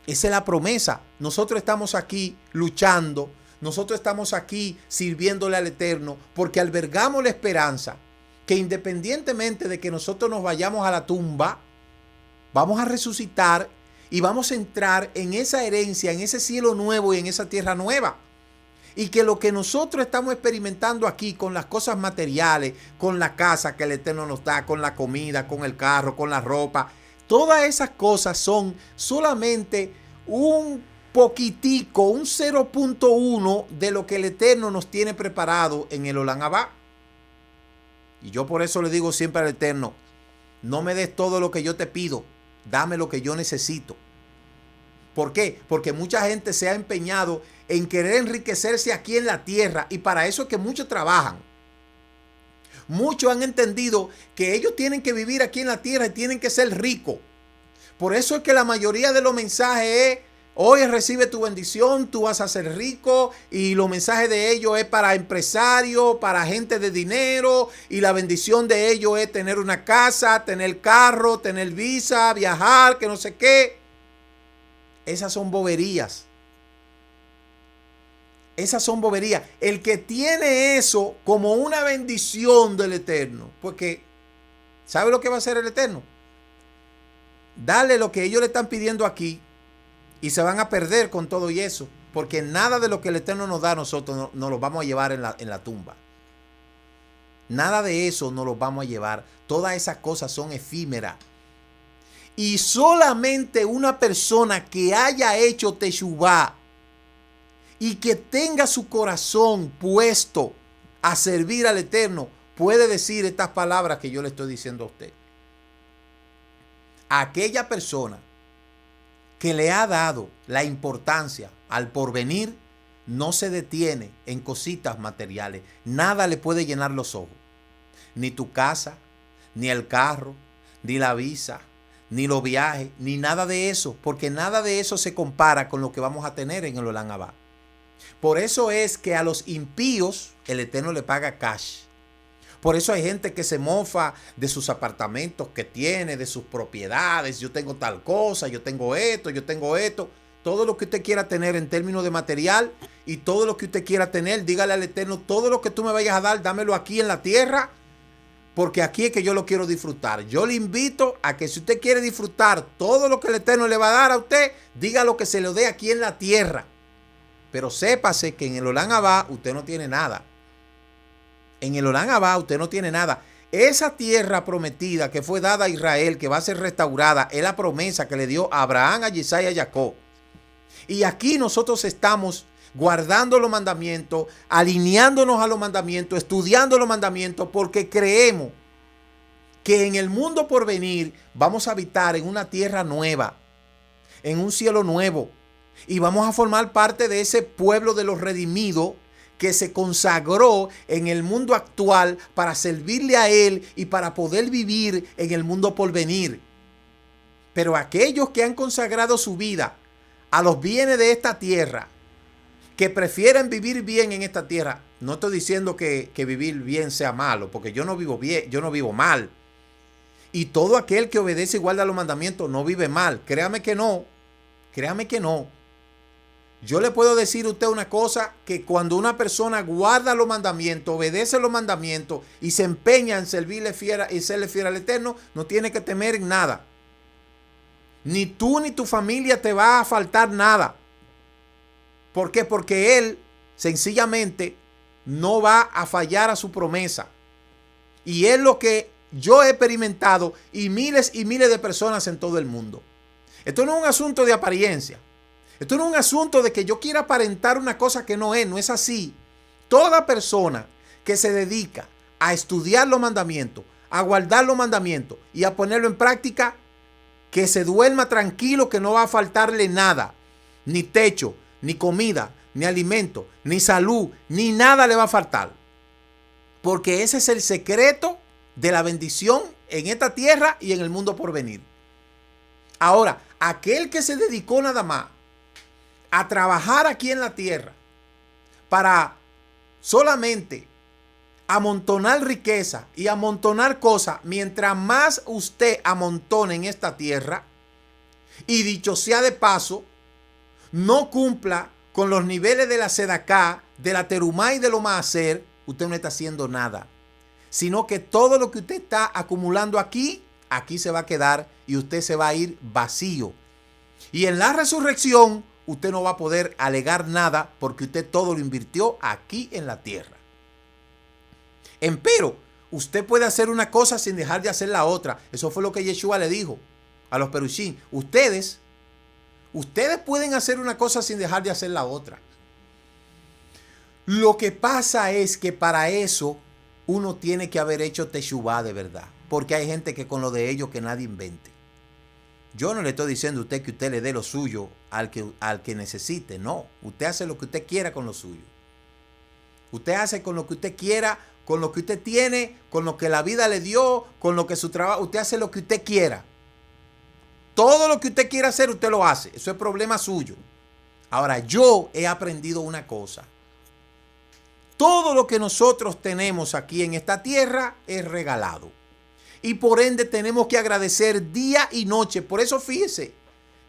Esa es la promesa. Nosotros estamos aquí luchando, nosotros estamos aquí sirviéndole al Eterno porque albergamos la esperanza que independientemente de que nosotros nos vayamos a la tumba, vamos a resucitar y vamos a entrar en esa herencia, en ese cielo nuevo y en esa tierra nueva. Y que lo que nosotros estamos experimentando aquí con las cosas materiales, con la casa que el Eterno nos da, con la comida, con el carro, con la ropa, todas esas cosas son solamente un poquitico, un 0.1 de lo que el Eterno nos tiene preparado en el Olam Abba. Y yo por eso le digo siempre al Eterno, no me des todo lo que yo te pido, dame lo que yo necesito. ¿Por qué? Porque mucha gente se ha empeñado en querer enriquecerse aquí en la tierra y para eso es que muchos trabajan. Muchos han entendido que ellos tienen que vivir aquí en la tierra y tienen que ser ricos. Por eso es que la mayoría de los mensajes es, hoy recibe tu bendición, tú vas a ser rico, y los mensajes de ellos es para empresarios, para gente de dinero, y la bendición de ellos es tener una casa, tener carro, tener visa, viajar, que no sé qué. Esas son boberías. Esas son boberías. El que tiene eso como una bendición del Eterno, porque ¿sabe lo que va a hacer el Eterno? Dale lo que ellos le están pidiendo aquí y se van a perder con todo y eso, porque nada de lo que el Eterno nos da a nosotros nos lo vamos a llevar en la tumba. Nada de eso nos lo vamos a llevar. Todas esas cosas son efímeras. Y solamente una persona que haya hecho teshuvá y que tenga su corazón puesto a servir al Eterno puede decir estas palabras que yo le estoy diciendo a usted. Aquella persona que le ha dado la importancia al porvenir no se detiene en cositas materiales. Nada le puede llenar los ojos. Ni tu casa, ni el carro, ni la visa, ni los viajes, ni nada de eso. Porque nada de eso se compara con lo que vamos a tener en el Olam Abba. Por eso es que a los impíos el Eterno le paga cash. Por eso hay gente que se mofa de sus apartamentos que tiene, de sus propiedades. Yo tengo tal cosa, yo tengo esto, yo tengo esto. Todo lo que usted quiera tener en términos de material y todo lo que usted quiera tener, dígale al Eterno, todo lo que tú me vayas a dar, dámelo aquí en la tierra, porque aquí es que yo lo quiero disfrutar. Yo le invito a que si usted quiere disfrutar todo lo que el Eterno le va a dar a usted, dígalo que se lo dé aquí en la tierra. Pero sépase que en el Olam Abba usted no tiene nada. En el Olam Abba usted no tiene nada. Esa tierra prometida que fue dada a Israel, que va a ser restaurada, es la promesa que le dio a Abraham, a Isaac y a Jacob. Y aquí nosotros estamos guardando los mandamientos, alineándonos a los mandamientos, estudiando los mandamientos, porque creemos que en el mundo por venir vamos a habitar en una tierra nueva, en un cielo nuevo, y vamos a formar parte de ese pueblo de los redimidos que se consagró en el mundo actual para servirle a Él y para poder vivir en el mundo por venir. Pero aquellos que han consagrado su vida a los bienes de esta tierra, que prefieren vivir bien en esta tierra, no estoy diciendo que vivir bien sea malo, porque yo no vivo bien, yo no vivo mal. Y todo aquel que obedece y guarda los mandamientos no vive mal. Créame que no. Créame que no. Yo le puedo decir a usted una cosa, que cuando una persona guarda los mandamientos, obedece los mandamientos y se empeña en servirle fiel y serle fiel al Eterno, no tiene que temer en nada. Ni tú ni tu familia te va a faltar nada. ¿Por qué? Porque Él sencillamente no va a fallar a su promesa. Y es lo que yo he experimentado y miles de personas en todo el mundo. Esto no es un asunto de apariencia. Esto no es un asunto de que yo quiera aparentar una cosa que no es así. Toda persona que se dedica a estudiar los mandamientos, a guardar los mandamientos y a ponerlo en práctica, que se duerma tranquilo que no va a faltarle nada. Ni techo, ni comida, ni alimento, ni salud, ni nada le va a faltar. Porque ese es el secreto de la bendición en esta tierra y en el mundo por venir. Ahora, aquel que se dedicó nada más a trabajar aquí en la tierra para solamente amontonar riqueza y amontonar cosas, mientras más usted amontone en esta tierra, y dicho sea de paso, no cumpla con los niveles de la Sedaká, de la Terumá y de lo Maaser, usted no está haciendo nada. Sino que todo lo que usted está acumulando aquí se va a quedar y usted se va a ir vacío. Y en la resurrección, usted no va a poder alegar nada porque usted todo lo invirtió aquí en la tierra. Empero, usted puede hacer una cosa sin dejar de hacer la otra. Eso fue lo que Yeshua le dijo a los perushim. Ustedes pueden hacer una cosa sin dejar de hacer la otra. Lo que pasa es que para eso uno tiene que haber hecho teshuvá de verdad. Porque hay gente que con lo de ellos que nadie invente. Yo no le estoy diciendo a usted que usted le dé lo suyo al que necesite. No, usted hace lo que usted quiera con lo suyo. Usted hace con lo que usted quiera, con lo que usted tiene, con lo que la vida le dio, con lo que su trabajo. Usted hace lo que usted quiera. Todo lo que usted quiera hacer, usted lo hace. Eso es problema suyo. Ahora, yo he aprendido una cosa. Todo lo que nosotros tenemos aquí en esta tierra es regalado. Y por ende tenemos que agradecer día y noche. Por eso fíjese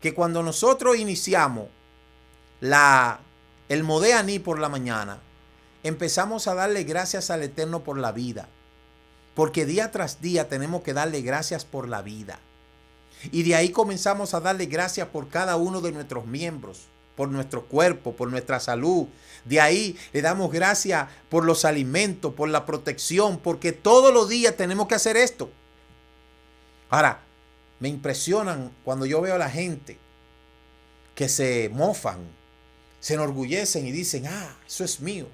que cuando nosotros iniciamos el Modéani por la mañana, empezamos a darle gracias al Eterno por la vida. Porque día tras día tenemos que darle gracias por la vida. Y de ahí comenzamos a darle gracias por cada uno de nuestros miembros, por nuestro cuerpo, por nuestra salud. De ahí le damos gracias por los alimentos, por la protección, porque todos los días tenemos que hacer esto. Ahora, me impresionan cuando yo veo a la gente que se mofan, se enorgullecen y dicen, eso es mío.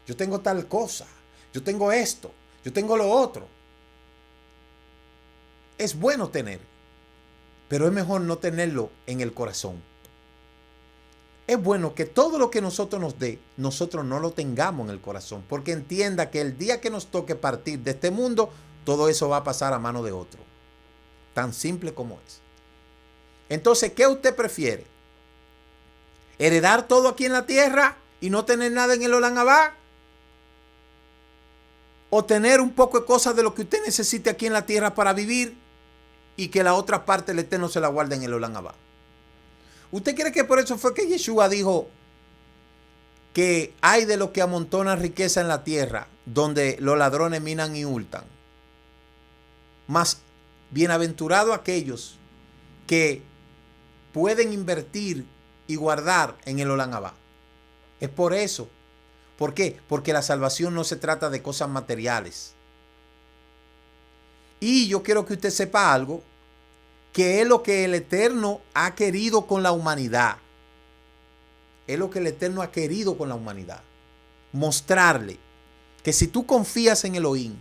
Yo tengo tal cosa, yo tengo esto, yo tengo lo otro. Es bueno tener, pero es mejor no tenerlo en el corazón. Es bueno que todo lo que nosotros nos dé, nosotros no lo tengamos en el corazón, porque entienda que el día que nos toque partir de este mundo, todo eso va a pasar a mano de otro. Tan simple como es. Entonces, ¿qué usted prefiere? ¿Heredar todo aquí en la tierra y no tener nada en el Olam Abba? ¿O tener un poco de cosas de lo que usted necesite aquí en la tierra para vivir y que la otra parte del Eterno se la guarde en el Olam Abba? ¿Usted cree que por eso fue que Yeshua dijo que hay de los que amontonan riqueza en la tierra, donde los ladrones minan y hurtan? Mas bienaventurados aquellos que pueden invertir y guardar en el Olam Abba. Es por eso. ¿Por qué? Porque la salvación no se trata de cosas materiales. Y yo quiero que usted sepa algo, que es lo que el Eterno ha querido con la humanidad. Es lo que el Eterno ha querido con la humanidad. Mostrarle que si tú confías en Elohim,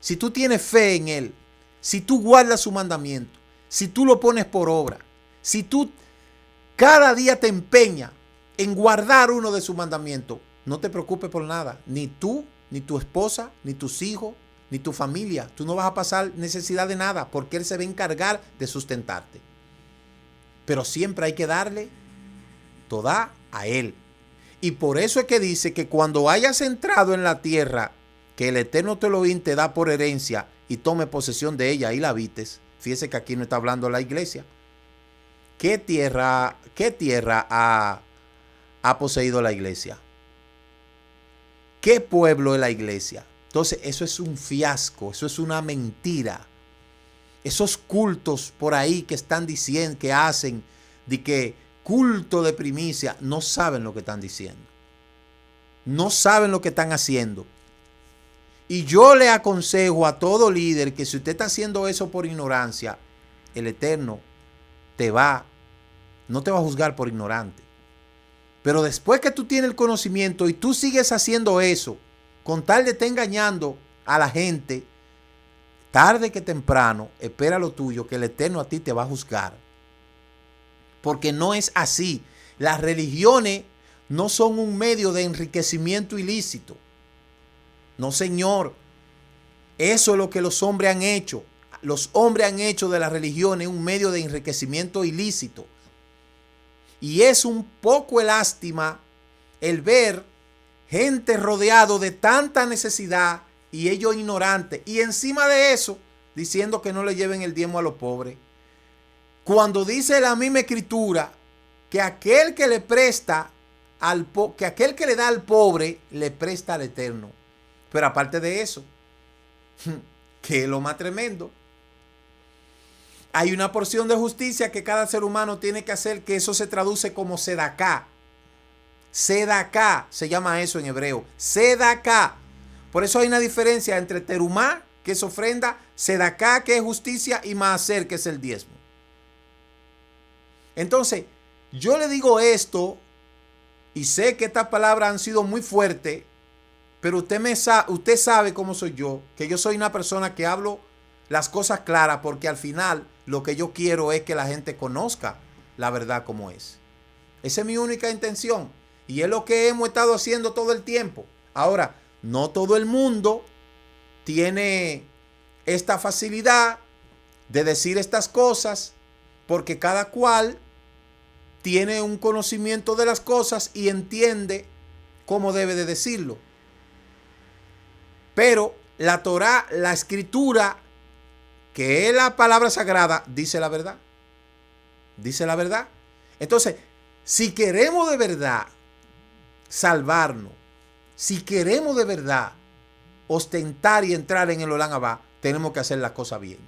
si tú tienes fe en Él, si tú guardas su mandamiento, si tú lo pones por obra, si tú cada día te empeñas en guardar uno de sus mandamientos, no te preocupes por nada. Ni tú, ni tu esposa, ni tus hijos, ni tu familia. Tú no vas a pasar necesidad de nada porque Él se va a encargar de sustentarte. Pero siempre hay que darle toda a Él. Y por eso es que dice que cuando hayas entrado en la tierra que el Eterno Elohim te da por herencia y tome posesión de ella y la habites. Fíjese que aquí no está hablando la iglesia. ¿Qué tierra ha poseído la iglesia? ¿Qué pueblo es la iglesia? Entonces, eso es un fiasco, eso es una mentira. Esos cultos por ahí que están diciendo, que hacen, de que culto de primicia, no saben lo que están diciendo. No saben lo que están haciendo. Y yo le aconsejo a todo líder que si usted está haciendo eso por ignorancia, el Eterno no te va a juzgar por ignorante. Pero después que tú tienes el conocimiento y tú sigues haciendo eso, con tal de estar engañando a la gente, tarde que temprano, espera lo tuyo, que el Eterno a ti te va a juzgar. Porque no es así. Las religiones no son un medio de enriquecimiento ilícito. No, señor. Eso es lo que los hombres han hecho. Los hombres han hecho de la religión un medio de enriquecimiento ilícito. Y es un poco de lástima el ver gente rodeado de tanta necesidad y ellos ignorantes. Y encima de eso, diciendo que no le lleven el diezmo a los pobres. Cuando dice la misma escritura que aquel que le presta que aquel que le da al pobre le presta al Eterno. Pero aparte de eso, que es lo más tremendo, hay una porción de justicia que cada ser humano tiene que hacer, que eso se traduce como sedaká. Sedaká se llama eso en hebreo. Sedaká. Por eso hay una diferencia entre terumá, que es ofrenda, sedaká, que es justicia, y maaser, que es el diezmo. Entonces, yo le digo esto, y sé que estas palabras han sido muy fuertes, pero usted sabe cómo soy yo, que yo soy una persona que hablo las cosas claras, porque al final lo que yo quiero es que la gente conozca la verdad como es. Esa es mi única intención, y es lo que hemos estado haciendo todo el tiempo. Ahora, no todo el mundo tiene esta facilidad de decir estas cosas, porque cada cual tiene un conocimiento de las cosas y entiende cómo debe de decirlo. Pero la Torá, la escritura, que es la palabra sagrada, dice la verdad. Dice la verdad. Entonces, si queremos de verdad salvarnos, si queremos de verdad ostentar y entrar en el Olam Abba, tenemos que hacer las cosas bien.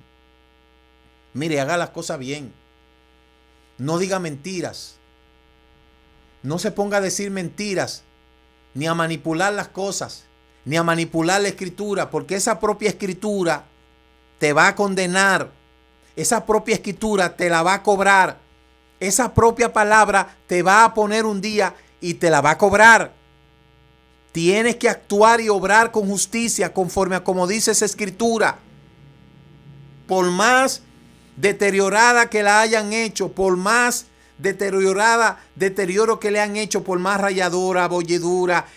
Mire, haga las cosas bien. No diga mentiras. No se ponga a decir mentiras, ni a manipular las cosas, ni a manipular la escritura, porque esa propia escritura te va a condenar. esa propia escritura te la va a cobrar. Esa propia palabra te va a poner un día y te la va a cobrar. Tienes que actuar y obrar con justicia conforme a como dice esa escritura. Por más deteriorada que la hayan hecho, por más deterioro que le han hecho, por más rayadura, abolledura,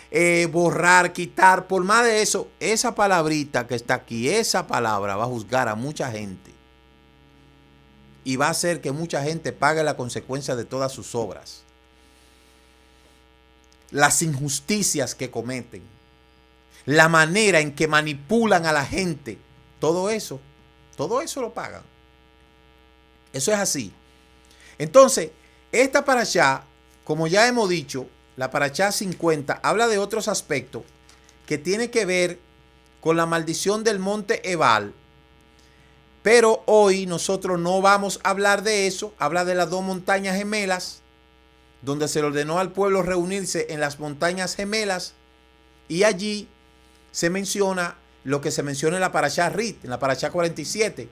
borrar, quitar, por más de eso, esa palabrita que está aquí, esa palabra va a juzgar a mucha gente y va a hacer que mucha gente pague la consecuencia de todas sus obras. Las injusticias que cometen, la manera en que manipulan a la gente, todo eso lo pagan. Eso es así. Entonces, esta parashá, como ya hemos dicho, la parashá 50, habla de otros aspectos que tiene que ver con la maldición del monte Ebal. Pero hoy nosotros no vamos a hablar de eso. Habla de las dos montañas gemelas, donde se le ordenó al pueblo reunirse en las montañas gemelas. Y allí se menciona lo que se menciona en la parashá Rit, en la parashá 47,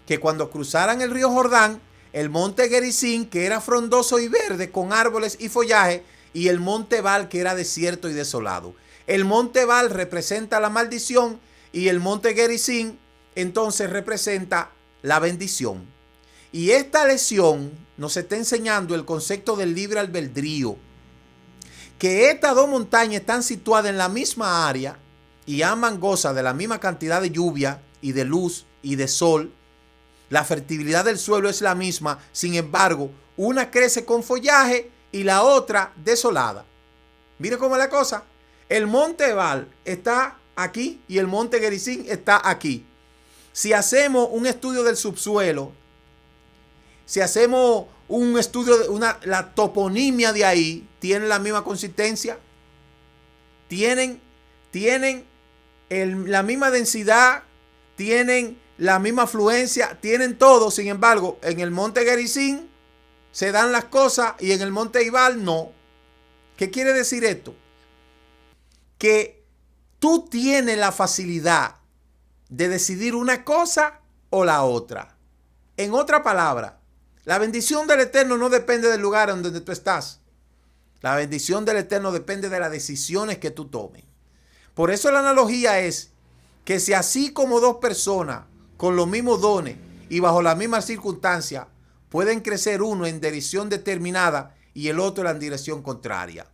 que cuando cruzaran el río Jordán, el monte Gerizim, que era frondoso y verde con árboles y follaje, y el monte Ebal, que era desierto y desolado. El monte Ebal representa la maldición y el monte Gerizim entonces representa la bendición. Y esta lección nos está enseñando el concepto del libre albedrío, que estas dos montañas están situadas en la misma área y ambas gozan de la misma cantidad de lluvia y de luz y de sol. La fertilidad del suelo es la misma, sin embargo, una crece con follaje y la otra desolada. Mire cómo es la cosa. El monte Ebal está aquí y el monte Gerizim está aquí. Si hacemos un estudio del subsuelo, si hacemos un estudio de la toponimia de ahí, ¿tienen la misma consistencia? ¿Tienen la misma densidad? ¿Tienen la misma afluencia? Tienen todo. Sin embargo, en el monte Gerizim se dan las cosas y en el monte Ebal no. ¿Qué quiere decir esto? Que tú tienes la facilidad de decidir una cosa o la otra. En otra palabra, la bendición del Eterno no depende del lugar donde tú estás. La bendición del Eterno depende de las decisiones que tú tomes. Por eso la analogía es que si así como dos personas con los mismos dones y bajo las mismas circunstancias pueden crecer uno en dirección determinada y el otro en la dirección contraria.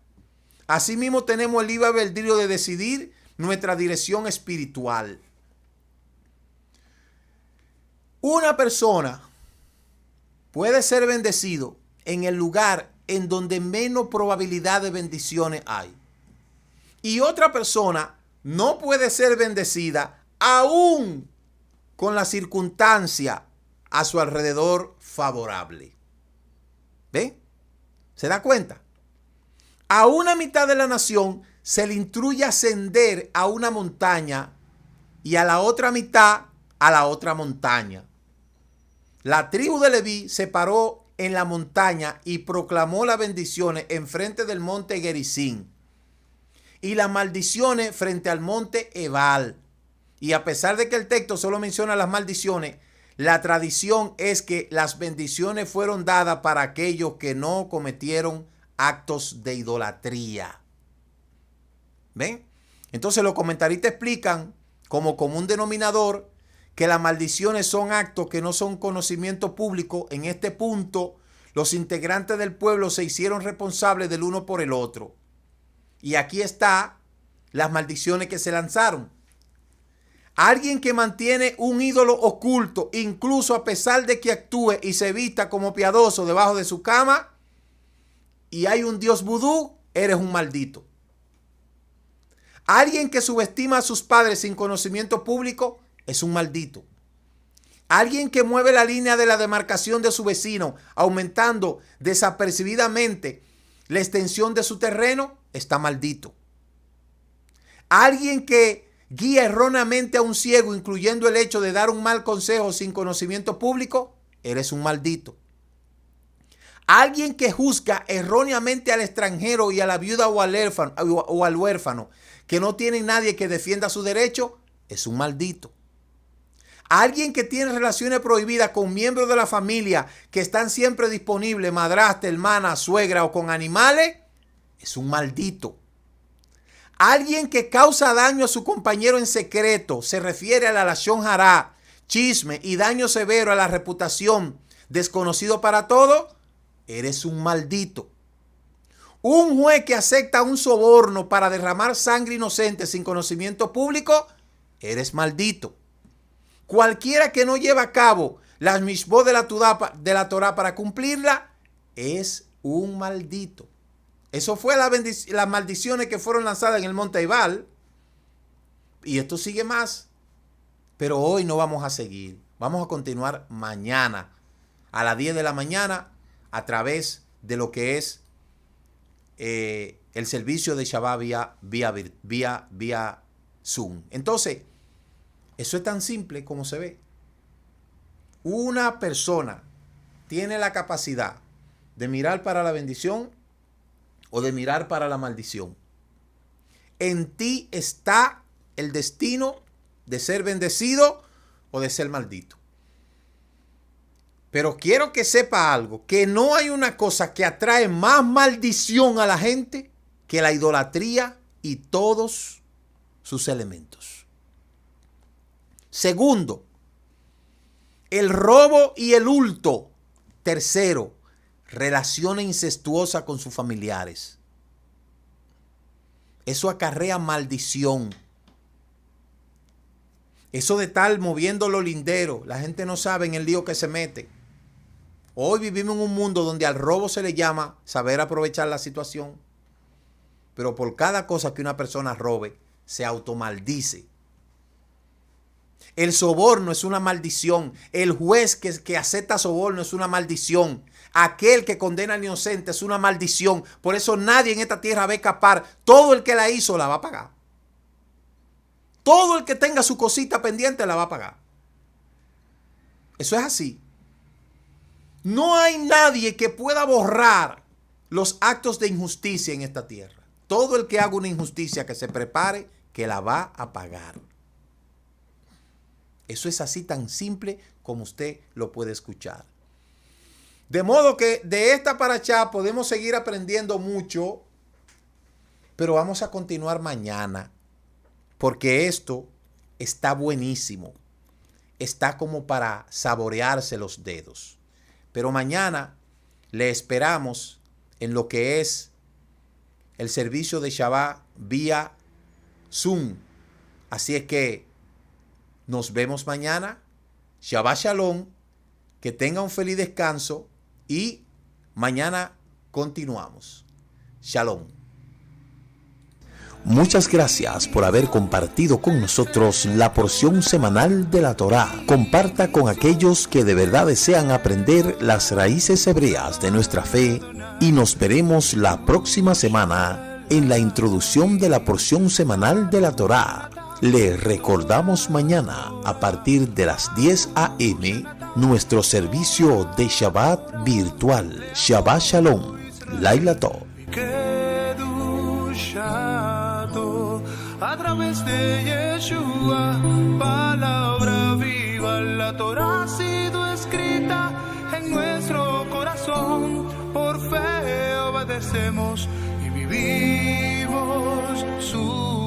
Asimismo tenemos el libre albedrío de decidir nuestra dirección espiritual. Una persona puede ser bendecido en el lugar en donde menos probabilidad de bendiciones hay. Y otra persona no puede ser bendecida aún con la circunstancia a su alrededor favorable. ¿Ven? ¿Se da cuenta? A una mitad de la nación se le instruye a ascender a una montaña y a la otra mitad a la otra montaña. La tribu de Leví se paró en la montaña y proclamó las bendiciones enfrente del monte Gerizim y las maldiciones frente al monte Ebal. Y a pesar de que el texto solo menciona las maldiciones, la tradición es que las bendiciones fueron dadas para aquellos que no cometieron actos de idolatría. ¿Ven? Entonces los comentaristas explican como común denominador que las maldiciones son actos que no son conocimiento público. En este punto, los integrantes del pueblo se hicieron responsables del uno por el otro. Y aquí está las maldiciones que se lanzaron. Alguien que mantiene un ídolo oculto, incluso a pesar de que actúe y se vista como piadoso debajo de su cama, y hay un dios vudú, eres un maldito. Alguien que subestima a sus padres sin conocimiento público, es un maldito. Alguien que mueve la línea de la demarcación de su vecino, aumentando desapercibidamente la extensión de su terreno, está maldito. Alguien que guía erróneamente a un ciego, incluyendo el hecho de dar un mal consejo sin conocimiento público, eres un maldito. Alguien que juzga erróneamente al extranjero y a la viuda o al huérfano, que no tiene nadie que defienda su derecho, es un maldito. Alguien que tiene relaciones prohibidas con miembros de la familia que están siempre disponibles, madrastra, hermana, suegra o con animales, es un maldito. Alguien que causa daño a su compañero en secreto, se refiere a la lashon hará, chisme y daño severo a la reputación, desconocido para todos, eres un maldito. Un juez que acepta un soborno para derramar sangre inocente sin conocimiento público, eres maldito. Cualquiera que no lleva a cabo las mishvot de la Torah para cumplirla, es un maldito. Eso fue las maldiciones que fueron lanzadas en el monte Ebal. Y esto sigue más. Pero hoy no vamos a seguir. Vamos a continuar mañana a las 10 de la mañana a través de lo que es el servicio de Shabbat vía Zoom. Entonces, eso es tan simple como se ve. Una persona tiene la capacidad de mirar para la bendición o de mirar para la maldición. En ti está el destino de ser bendecido o de ser maldito. Pero quiero que sepa algo, que no hay una cosa que atrae más maldición a la gente que la idolatría y todos sus elementos. Segundo, el robo y el hurto. Tercero, relaciones incestuosas con sus familiares. Eso acarrea maldición. Eso de estar moviendo los linderos, la gente no sabe en el lío que se mete. Hoy vivimos en un mundo donde al robo se le llama saber aprovechar la situación. Pero por cada cosa que una persona robe, se automaldice. El soborno es una maldición. El juez que acepta soborno es una maldición. Aquel que condena al inocente es una maldición. Por eso nadie en esta tierra va a escapar. Todo el que la hizo la va a pagar. Todo el que tenga su cosita pendiente la va a pagar. Eso es así. No hay nadie que pueda borrar los actos de injusticia en esta tierra. Todo el que haga una injusticia que se prepare, que la va a pagar. Eso es así tan simple como usted lo puede escuchar. De modo que de esta parashá podemos seguir aprendiendo mucho, pero vamos a continuar mañana, porque esto está buenísimo. Está como para saborearse los dedos. Pero mañana le esperamos en lo que es el servicio de Shabbat vía Zoom. Así es que nos vemos mañana. Shabbat Shalom. Que tenga un feliz descanso. Y mañana continuamos. Shalom.
Muchas gracias por haber compartido con nosotros la porción semanal de la Torá. Comparta con aquellos que de verdad desean aprender las raíces hebreas de nuestra fe y nos veremos la próxima semana en la introducción de la porción semanal de la Torá. Le recordamos mañana a partir de las 10 a.m. nuestro servicio de Shabbat virtual. Shabbat Shalom. Laila Tov.
A través de Yeshua, palabra viva, la Torah ha sido escrita en nuestro corazón. Por fe obedecemos y vivimos su